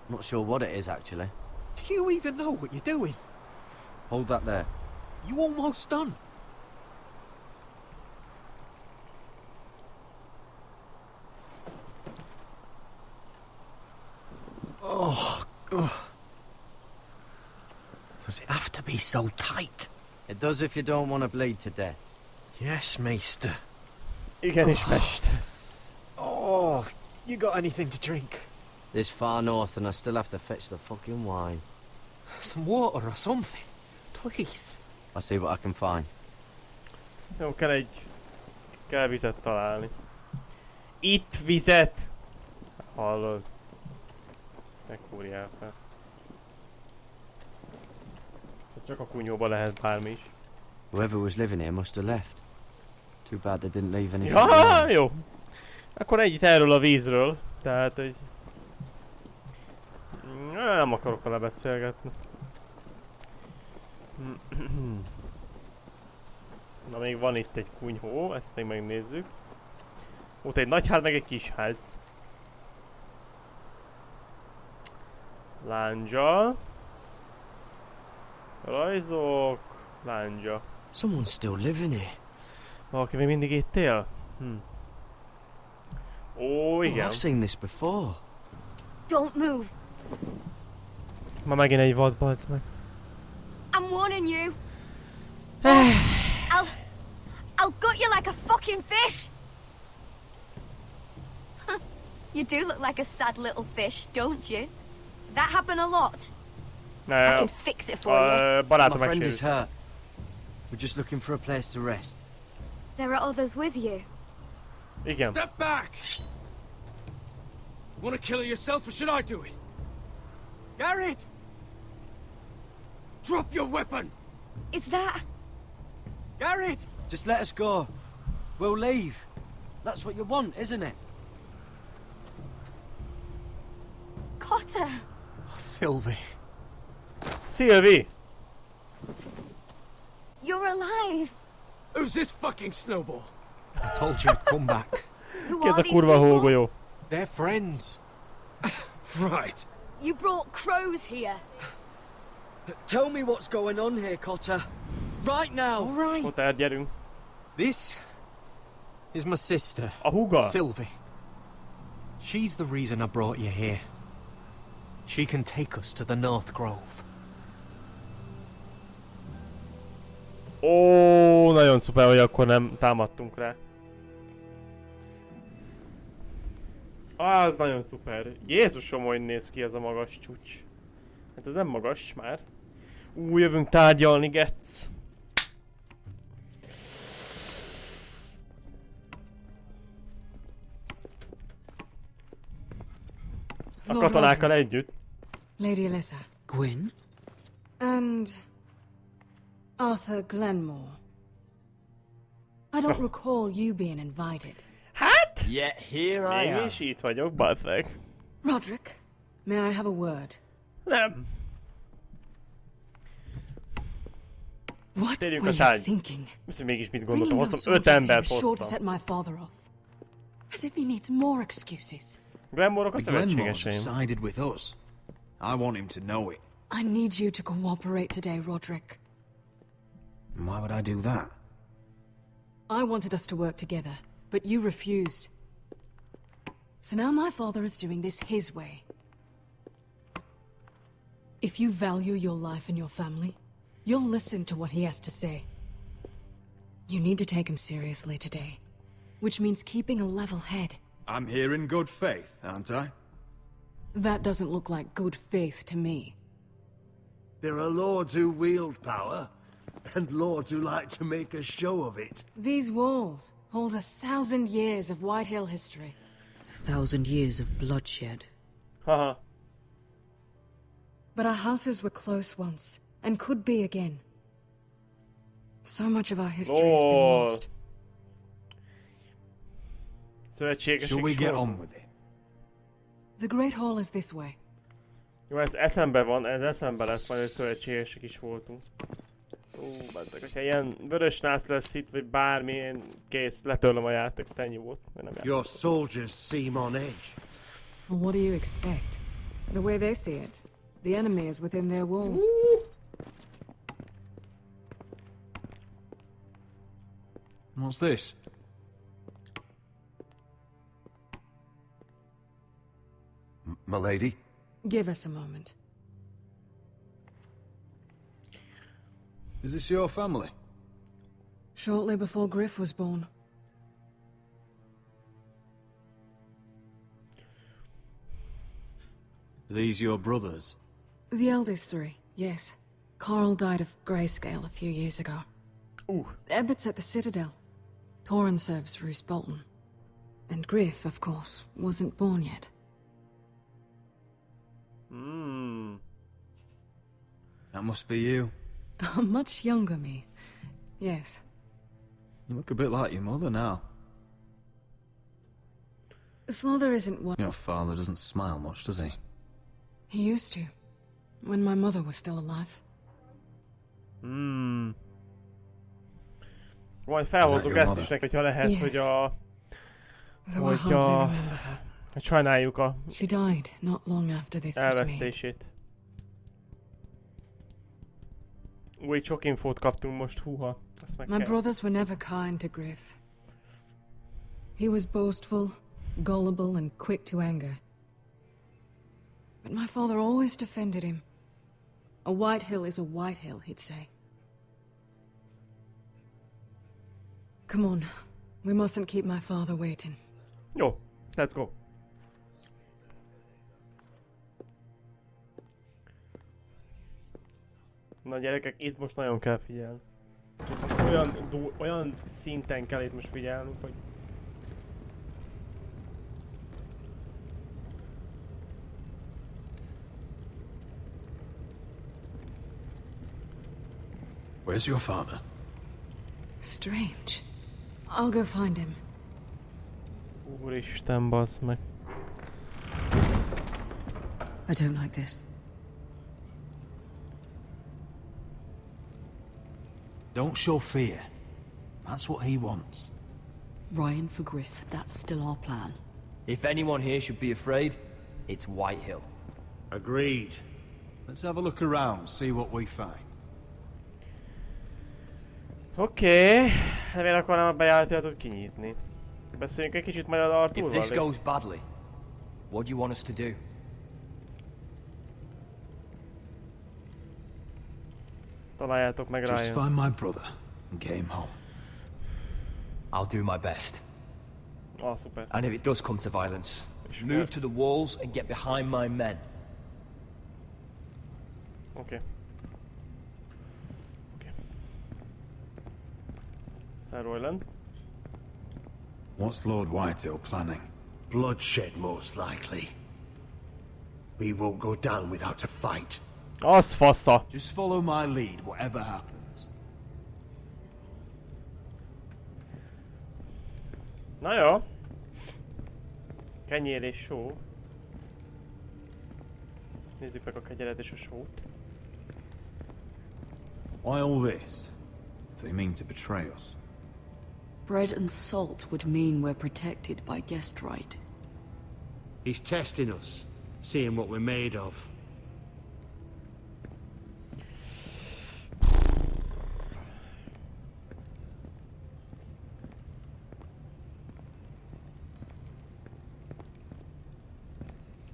Not sure what it is, actually. Do you even know what you're doing? Hold that there. You almost done. Oh, ugh. Does it have to be so tight? It does if you don't want to bleed to death. Yes, Maester. Igenis, Mester. Oh, you got anything to drink? This far north and I still have to fetch the fucking wine. Some water or something, please. I'll see what I can find. Jó, kell vizet találni. Itt vizet! Hallod? Ne kúrjál fel. Csak a kunyóba lehet bármi is. Whoever was living here must have left. Too bad they didn't leave anything. Ja, jó. Akkor egyit erről a vízről. Tehát, hogy... Nem akarok vele beszélgetni. Na, még van itt egy kunyhó, ezt még megnézzük. Ott egy nagy ház, meg egy kis ház. Lándzsa. Rajzok. Lándzsa. Someone's still living here. Valaki még mindig itt él? Ó, igen. I've seen this before. Don't move. Ma megint egy vad, bazd meg. I'm warning you. I'll gut you like a fucking fish. You do look like a sad little fish, don't you? That happen a lot. I can fix it for you. Barátom My friend megsérült. is hurt. We're just looking for a place to rest. There are others with you. Igen. Step back! Want to kill her yourself, or should I do it? Garrett! Drop your weapon! Is that... Garrett! Just let us go. We'll leave. That's what you want, isn't it? Cotter! Sylvie. Sylvie! You're alive! Who's this fucking snowball? I told you to come back. Who Ki ez are a these kurva people? hógolyó? They're friends. Right. You brought crows here. Tell me what's going on here, Cotter. Right now. All right. Cotter, gyerünk. This is my sister, A húga? Sylvie. She's the reason I brought you here. She can take us to the North Grove. Ó, nagyon szuper, hogy akkor nem támadtunk rá. Az nagyon szuper. Jézusom, hogy néz ki ez a magas csúcs. Hát ez nem magas már. Jövünk tárgyalni, getsz. A katonákkal együtt. Lady Alyssa. Gwyn? And... Arthur Glenmore. I don't recall you being invited. Hát? Yet here I am. Mégis itt vagyok, bazzeg. Roderick, may I have a word? Nem. What Térjünk were a you tárgy. thinking? Viszont mégis mit Bringing gondoltam, those hoztam 5 soldiers here embert is sure to hoztam. set my father off. As if he needs more excuses. Glenmore-ok a The Glenmores szövetségeseim. sided with us. I want him to know it. I need you to cooperate today, Roderick. Why would I do that? I wanted us to work together, but you refused. So now my father is doing this his way. If you value your life and your family, you'll listen to what he has to say. You need to take him seriously today, which means keeping a level head. I'm here in good faith, aren't I? That doesn't look like good faith to me. There are lords who wield power, and lords who like to make a show of it. These walls hold 1,000 years of White Hill history. 1,000 years of bloodshed. Haha. But our houses were close once, and could be again. So much of our history has been lost. Szövetségesek Shall we is get voltunk. on with it? The Great Hall is this way. Jó, ez eszembe van, ez eszembe lesz, majd hogy szövetségesek is voltunk. Bazzeg, hogyha ilyen vörös nász lesz itt, vagy bármi, én kész, letörlöm a játékot, ennyi volt. Nem Your soldiers seem on edge. Well, what do you expect? The way they see it, the enemy is within their walls. What's this? My lady? Give us a moment. Is this your family? Shortly before Griff was born. These your brothers? The eldest three, yes. Carl died of grayscale a few years ago. Ooh. Ebbett's at the Citadel. Torrin serves Roose Bolton. And Griff, of course, wasn't born yet. Hmm. That must be you. A much younger me. Yes. You look a bit like your mother now. Father isn't one. Your father doesn't smile much, does he? He used to. When my mother was still alive. Hmm. Majd felhozzuk ezt is neki, hogyha lehet, Yes. hogy a... Though I Hogy hardly a... remember her. Hogy sajnáljuk a... She died not long after this was made. elvesztését. Új sok infót kaptunk most, húha. Azt meg My kell. brothers were never kind to Griff. He was boastful, gullible, and quick to anger. But my father always defended him. A White Hill is a White Hill, he'd say. Come on. We mustn't keep my father waiting. Jó, let's go. Na gyerekek, itt most nagyon kell figyelni. Itt most olyan szinten kell itt most figyelnünk, hogy... Where's your father? Strange. I'll go find him. Úristen, bassz meg. I don't like this. Don't show fear. That's what he wants. Ryan for Griff, that's still our plan. If anyone here should be afraid, it's Whitehill. Agreed. Let's have a look around, see what we find. Oké, remélem akkor nem a bejáratot kinyitni. Beszéljünk egy kicsit majd Arthurral. If this goes badly, what do you want us to do? Találjátok meg Ryan. Just find my brother and get him home. I'll do my best. Ah, super. And if it does come to violence, move to the walls and get behind my men. Okay. Sir Royland. What's Lord Whitehill planning? Bloodshed, most likely. We won't go down without a fight. Az fassa. Just follow my lead, whatever happens. Na jó. Kenyér és só. Nézzük meg a kegyeret és a sót. Why all this? If they mean to betray us. Bread and salt would mean we're protected by guest right. He's testing us, seeing what we're made of.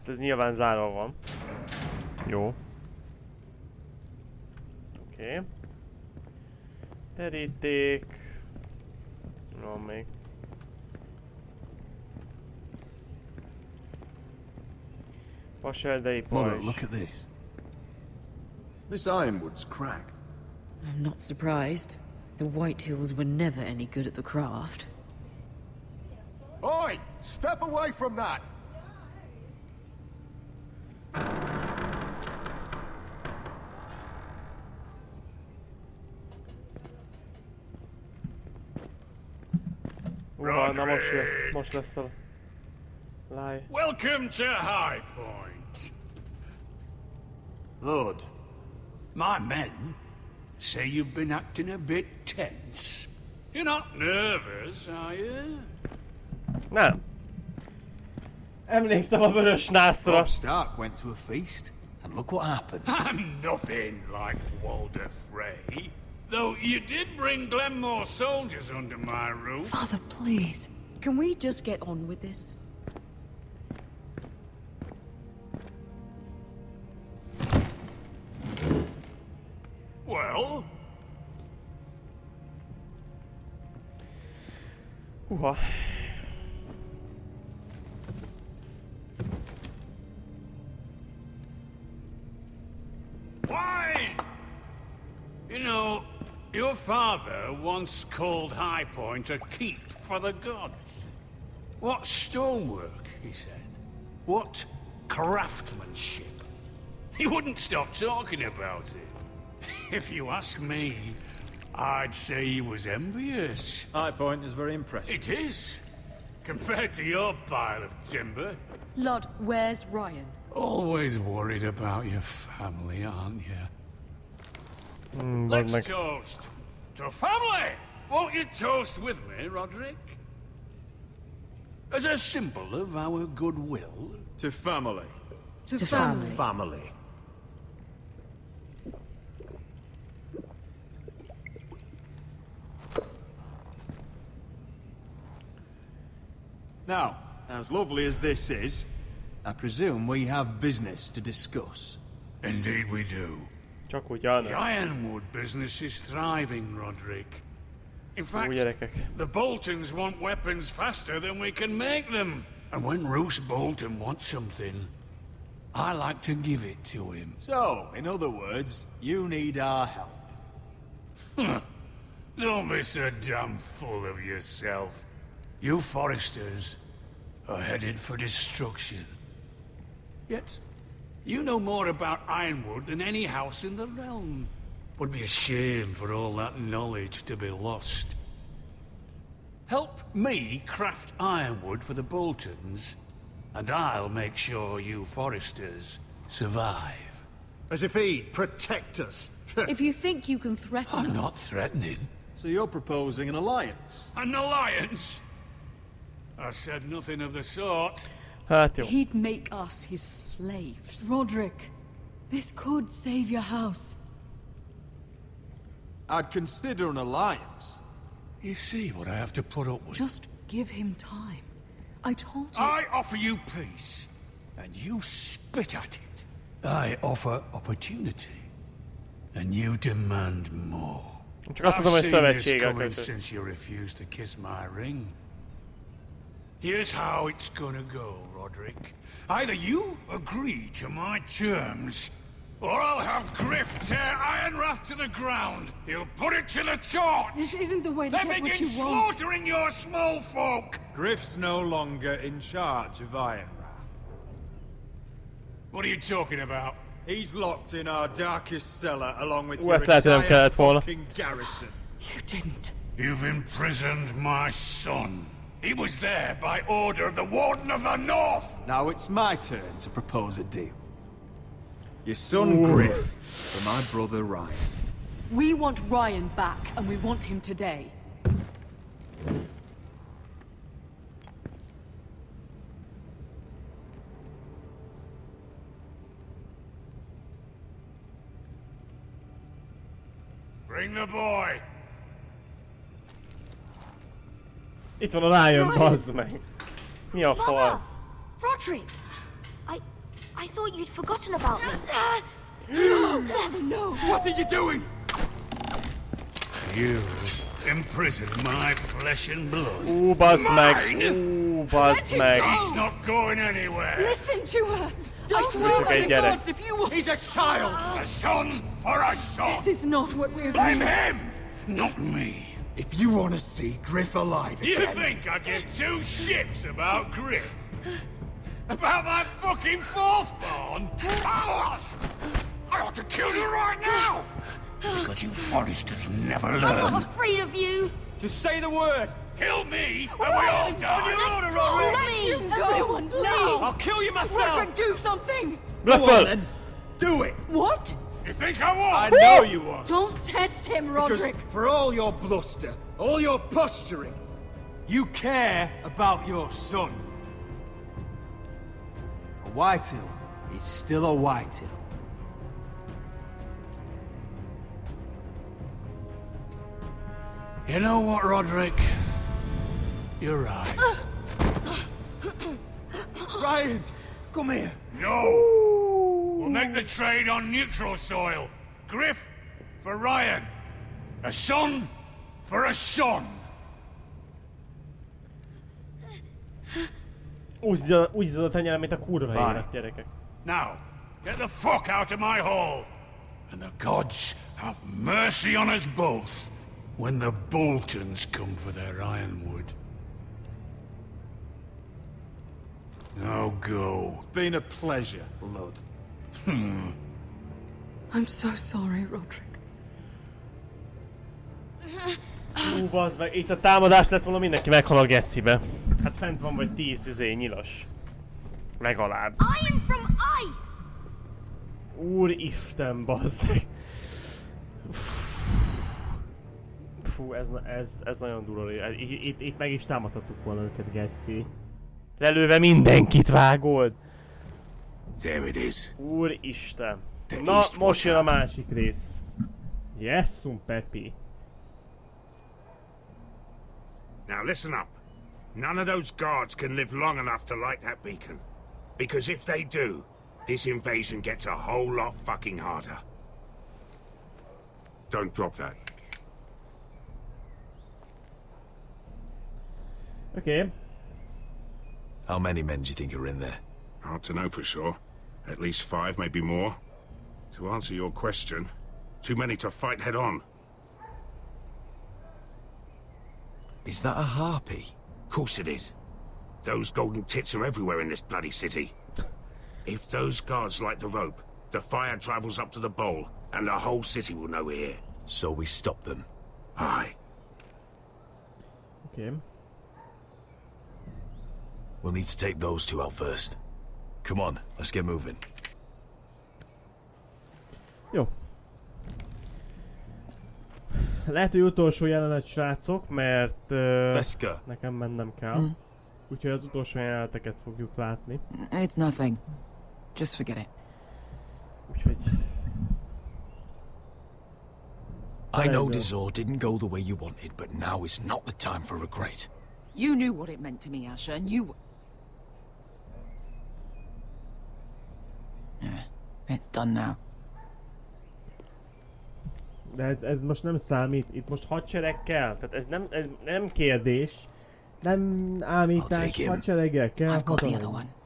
Ez nyilván zárva van. Jó. Oké. Teríték. Van még. Vaseldei Mother, pajzs. look at this. This ironwood's cracked. I'm not surprised. The Whitehills were never any good at the craft. Oi! Step away from that! Na most lesz a láj. Welcome to High Point. Lord, my men say you've been acting a bit tense. You're not nervous, are you? Nem. Emlékszem a vörös nászra. Robb Stark went to a feast, and look what happened. I'm nothing like Walder Frey. Though you did bring Glenmore soldiers under my roof. Father, please. Can we just get on with this? Well? Húha. Why? You know, your father once called High Point a keep for the gods. What stonework, he said. What craftsmanship. He wouldn't stop talking about it. If you ask me, I'd say he was envious. High Point is very impressive. It is. Compared to your pile of timber. Lord, where's Ryan? Always worried about your family, aren't you? Let's toast to family! Won't you toast with me, Roderick? As a symbol of our goodwill. To family. To family. Family. Now, as lovely as this is, I presume we have business to discuss. Indeed we do. Csak ugyan. The ironwood business is thriving, Roderick. In fact, gyerekek. the Boltons want weapons faster than we can make them. And when Roose Bolton wants something, I like to give it to him. So, in other words, you need our help. Don't be so damn full of yourself. You Foresters are headed for destruction. Yet, you know more about Ironwood than any house in the realm. Would be a shame for all that knowledge to be lost. Help me craft ironwood for the Boltons, and I'll make sure you Foresters survive. As if he'd protect us. If you think you can threaten I'm us... not threatening. So you're proposing an alliance? An alliance? I said nothing of the sort. He'd make us his slaves. Roderick, this could save your house. I'd consider an alliance. You see what I have to put up with? Just give him time. I told you... I offer you peace, and you spit at it. I offer opportunity, and you demand more. I've seen this coming since you refused to kiss my ring. Here's how it's gonna go, Roderick. Either you agree to my terms, or I'll have Griff tear Ironwrath to the ground. He'll put it to the torch. This isn't the way to then get what begin you want. slaughtering your small folk. Griff's no longer in charge of Ironwrath. What are you talking about? He's locked in our darkest cellar along with your West lähti nem entire kellett volna. fucking garrison. You didn't. You've imprisoned my son. He was there by order of the Warden of the North. Now it's my turn to propose a deal. Your son Griff for my brother Ryan. We want Ryan back, and we want him today. Bring the boy. Itt van a Ryan, bazd meg. Mi a fasz? Roderick! I thought you'd forgotten about me. No! What are you doing? You imprisoned my flesh and blood. Bazd meg. Bazd Let meg. him go. He's not going anywhere. Listen to her! Don't swear do by the the gods if you will... He's a child. A son for a son. This is not what we Blame agreed. him, not me. If you want to see Griff alive again... You think I give two shits about Griff? About my fucking fourthborn? I ought to kill you right now! Because you Foresters never learn. I'm not afraid of you. Just say the word! Kill me, and we all die! On your order, Let him go! Everyone, please! I'll kill you myself! Roderick, do something! Go on, then. Do it! What? You think I won't? I know you won't! Don't test him, Because Roderick! for all your bluster, all your posturing, you care about your son. A Whitehill is still a Whitehill. You know what, Roderick? You're right. Ryan, come here. No! We'll make the trade on neutral soil. Griff for Ryan. A son for a son. Úgy izad a tenyerem, mint a kurva élet, gyerekek. Now, get the fuck out of my hall. And the gods have mercy on us both when the Boltons come for their ironwood. Now go. It's been a pleasure, Blood. I'm so sorry, Roderick. Bazd meg, itt a támadást lett volna, mindenki meghal a gecibe. Hát fent van vagy 10 nyilas. Legalább. Iron from ice! Úristen, bazd meg. Fú, ez nagyon durva. Itt meg is támadhattuk volna őket, geci. Lelőve mindenkit vágod. There it is. Úristen. Na, most jön a másik rész. Jessum Pepi. Now listen up. None of those guards can live long enough to light that beacon. Because if they do, this invasion gets a whole lot fucking harder. Don't drop that. Okay. How many men do you think are in there? Hard to know for sure. At least 5, maybe more. To answer your question, too many to fight head on. Is that a harpy? Of course it is. Those golden tits are everywhere in this bloody city. If those guards light the rope, the fire travels up to the bowl, and the whole city will know we're here. So we stop them. Aye. Okay. We'll need to take those two out first. Come on, let's get moving. Jó. Lehet, hogy utolsó jelenet, srácok, mert nekem mennem kell. Úgyhogy az utolsó jeleneteket fogjuk látni. It's nothing. Just forget it. Úgyhogy... I know Dazor didn't go the way you wanted, but now is not the time for regret. You knew what it meant to me, Asher, and you... It's done now. De ez most nem számít, itt most hadsereg kell, tehát ez nem kérdés. Nem ámítás, hadsereggel kell hatalom.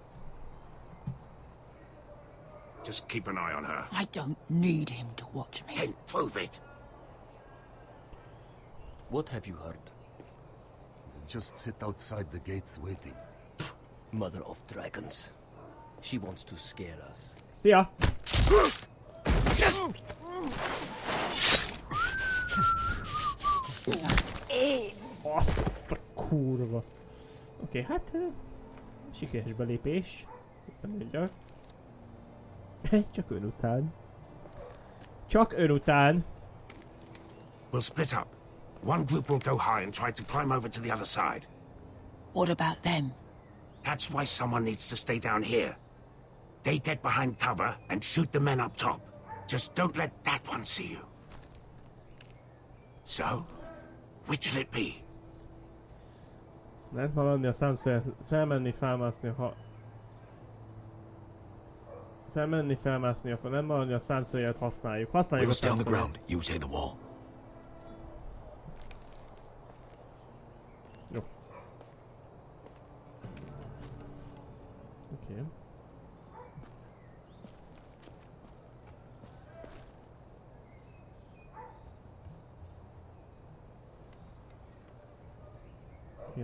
Just keep an eye on her. I don't need him to watch me. Then prove it. What have you heard? Just sit outside the gates waiting. Mother of dragons. She wants to scare us. Szia! Azt a kurva. Oké, hát... sikeres belépés. Nem mondjak. Csak ön után. Csak ön után. We'll split up. One group will go high and try to climb over to the other side. What about them? That's why someone needs to stay down here. They get behind cover and shoot the men up top. Just don't let that one see you. So, which'll it be? Lehet maradni a számszerűet, felmenni, felmászni, ha... Felmenni, felmászni, nem maradni a számszerűet használjuk. Használjuk a számszerűet. You take the wall. Jó. Oké.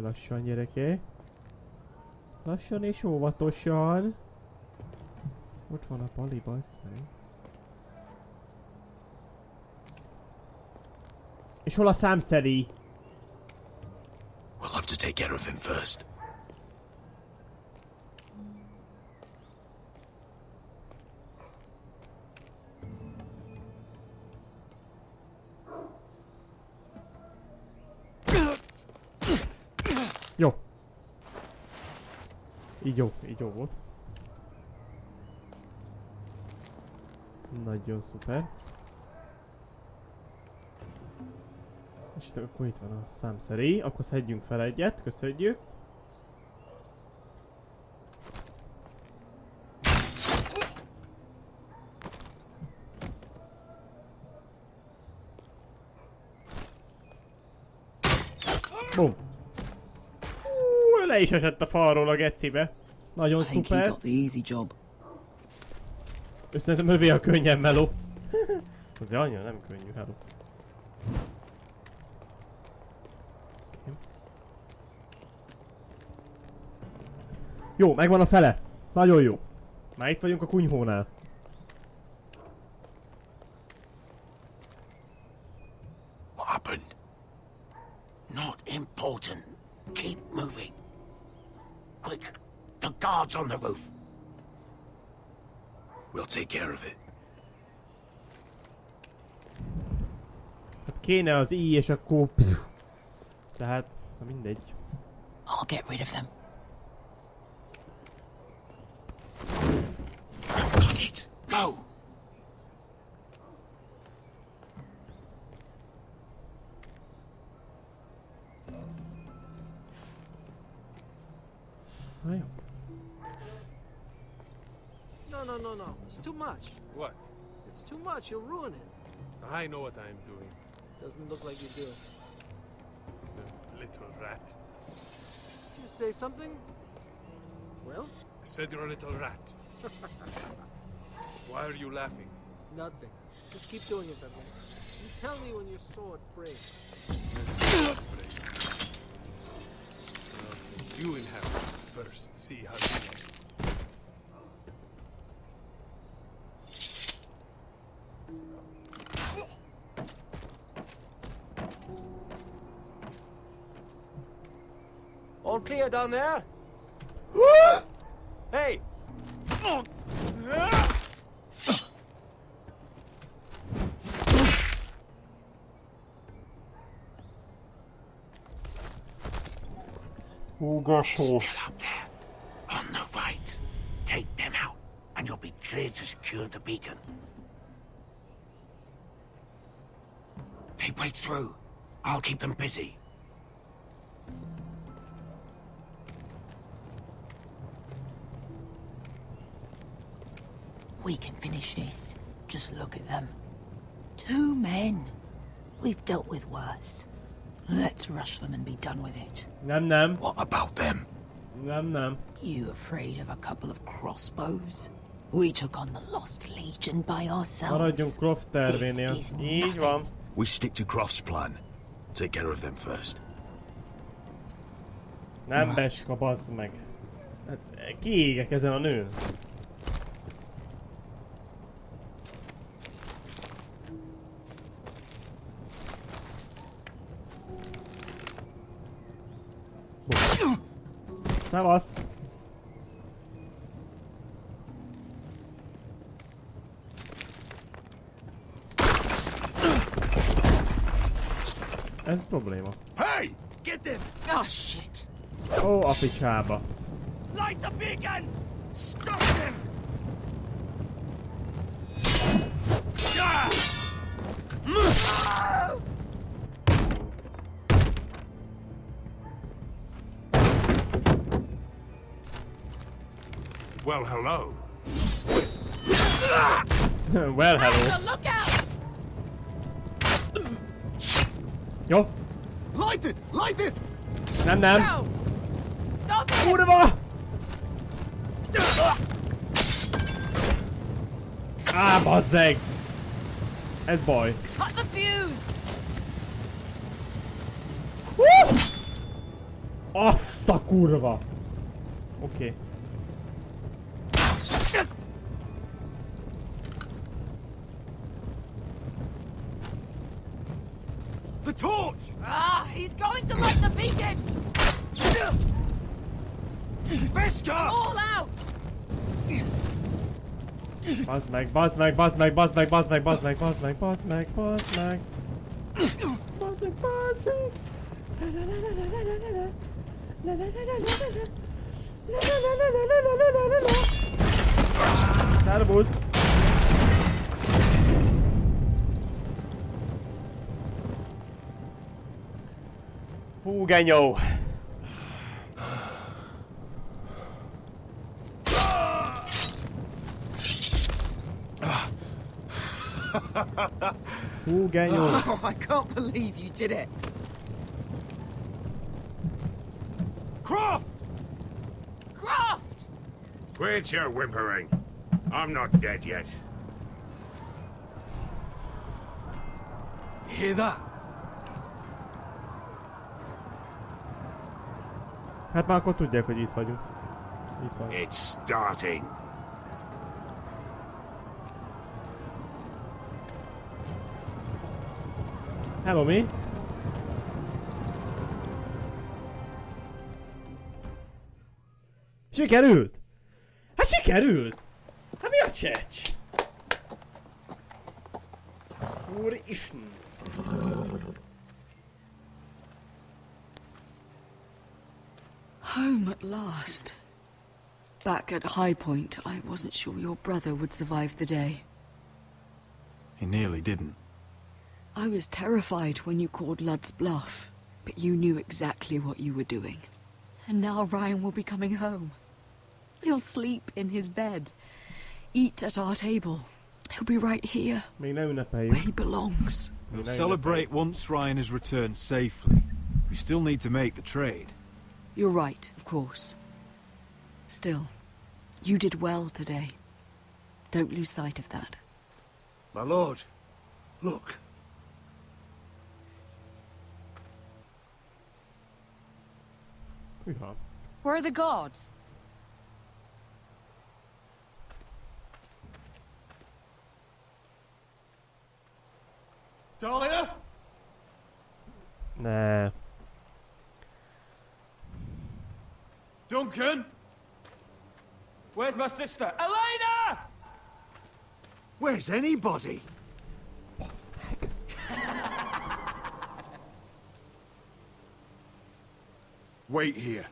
Lassan, gyerekek. Lassan és óvatosan. Ott van a pali, bassz meg. És hol a számszeri? We'll have to take care of him first. Jó. Így jó volt. Nagyon szuper. És itt akkor itt van a számszeri, akkor szedjünk fel egyet, köszönjük. Bum. Le is esett a falról a gecibe. Nagyon szuper. Szerintem övé a könnyen meló. Azért annyira nem könnyű, hello. Jó, megvan a fele. Nagyon jó. Már itt vagyunk a kunyhónál. What happened? Not important. Keep moving. Quick, the guards on the roof. We'll take care of it. Hát kéne az I és akkor... Tehát, na mindegy. I'll get rid of them. Got it. Go. No. It's too much. What? It's too much. You'll ruin it. I know what I'm doing. Doesn't look like you do. The little rat. Did you say something? Well? I said you're a little rat. Why are you laughing? Nothing. Just keep doing it that way. You tell me when your sword breaks. You inhabit first. See how you like. All clear down there? Hey! Still up there. On the right. Take them out, and you'll be cleared to secure the beacon. They break through. I'll keep them busy. We can finish this. Just look at them. 2 men. We've dealt with worse. Let's rush them and be done with it. Nem, nem. What about them? Nem, nem. You afraid of a couple of crossbows? We took on the Lost Legion by ourselves. Maradjunk Croft tervénél. Így van. We stick to Croft's plan. Take care of them first. Nem beska, bazd meg. Hát, kiégek ezen a nőn. Szevasz! Ez probléma. Hey! Get them! Oh shit! Ó, a picsába. Light the beacon! Stop them! Well, hello. Well, hello. Look out! Jó. Light it! Light it! Nem, nem. No! Stop it! Kurva! Á, bazzeg! Ez baj. Cut the fuse! Azt a kurva! Oké. The torch! Ah, he's going to light the beacon! Veska! All out! Bazd meg, bazd meg, bazd meg, bazd meg, bazd meg, bazd meg, bazd meg, bazd meg, bazd meg. Bazd meg, bazd meg. Szervusz! Hú, genyó! Hú, genyó! Oh, I can't believe you did it. Croft! Croft! Quit your whimpering. I'm not dead yet. You hear that? Hát már akkor tudják, hogy itt vagyunk. Itt van. It's starting. Hello, mi? Sikerült! Hát sikerült! Hát mi a csecs? Úristen! Home at last. Back at High Point, I wasn't sure your brother would survive the day. He nearly didn't. I was terrified when you called Ludd's bluff, but you knew exactly what you were doing. And now Ryan will be coming home. He'll sleep in his bed, eat at our table. He'll be right here, where he belongs. We'll celebrate once Ryan has returned safely. We still need to make the trade. You're right, of course. Still, you did well today. Don't lose sight of that. My lord, look. Where are the guards? Talia? Nah. Duncan? Where's my sister? Elena! Where's anybody? Wait here.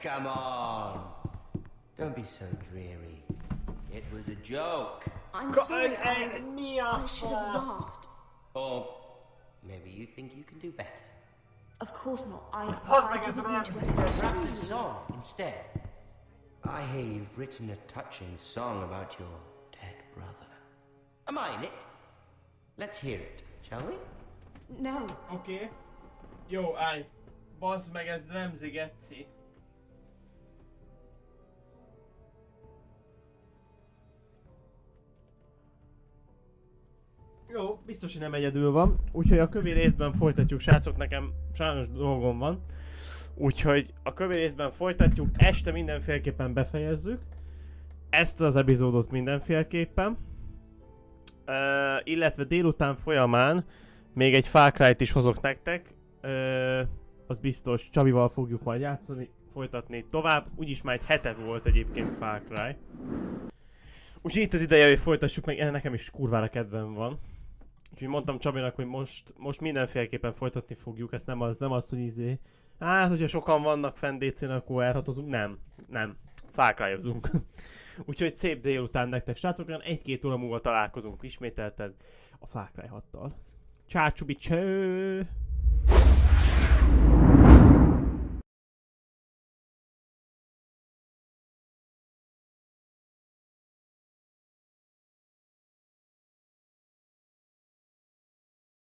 Come on. Don't be so dreary. It was a joke. I'm sorry, I should have laughed. Or maybe you think you can do better. Of course not. I didn't mean to Perhaps a song instead. I hear you've written a touching song about your dead brother. Am I in it? Let's hear it, shall we? No. Oké. Jó, állj. Bazd meg, ez RMC geci. Jó, biztos, hogy nem egyedül van. Úgyhogy a kövi részben folytatjuk, srácok, nekem sajnos dolgom van. Úgyhogy a kövi részben folytatjuk, este mindenféleképpen befejezzük. Ezt az epizódot mindenféleképpen. Illetve délután folyamán még egy Far Cry-t is hozok nektek. Az biztos, Csabival fogjuk majd játszani, folytatni tovább. Úgyis már egy hete volt egyébként Far Cry. Úgyhogy itt az ideje, hogy folytassuk meg, nekem is kurvára kedvem van. Úgyhogy mondtam Csabinak, hogy most mindenféleképpen folytatni fogjuk, ezt nem az, hogy hát, hogyha sokan vannak fenn DC-n, akkor elhatozunk. Nem. Far Cry-ozunk. Úgyhogy szép délután nektek, srácok, olyan 1-2 óra múlva találkozunk ismételten a Far Cry 6-tal. Csácsubi cső!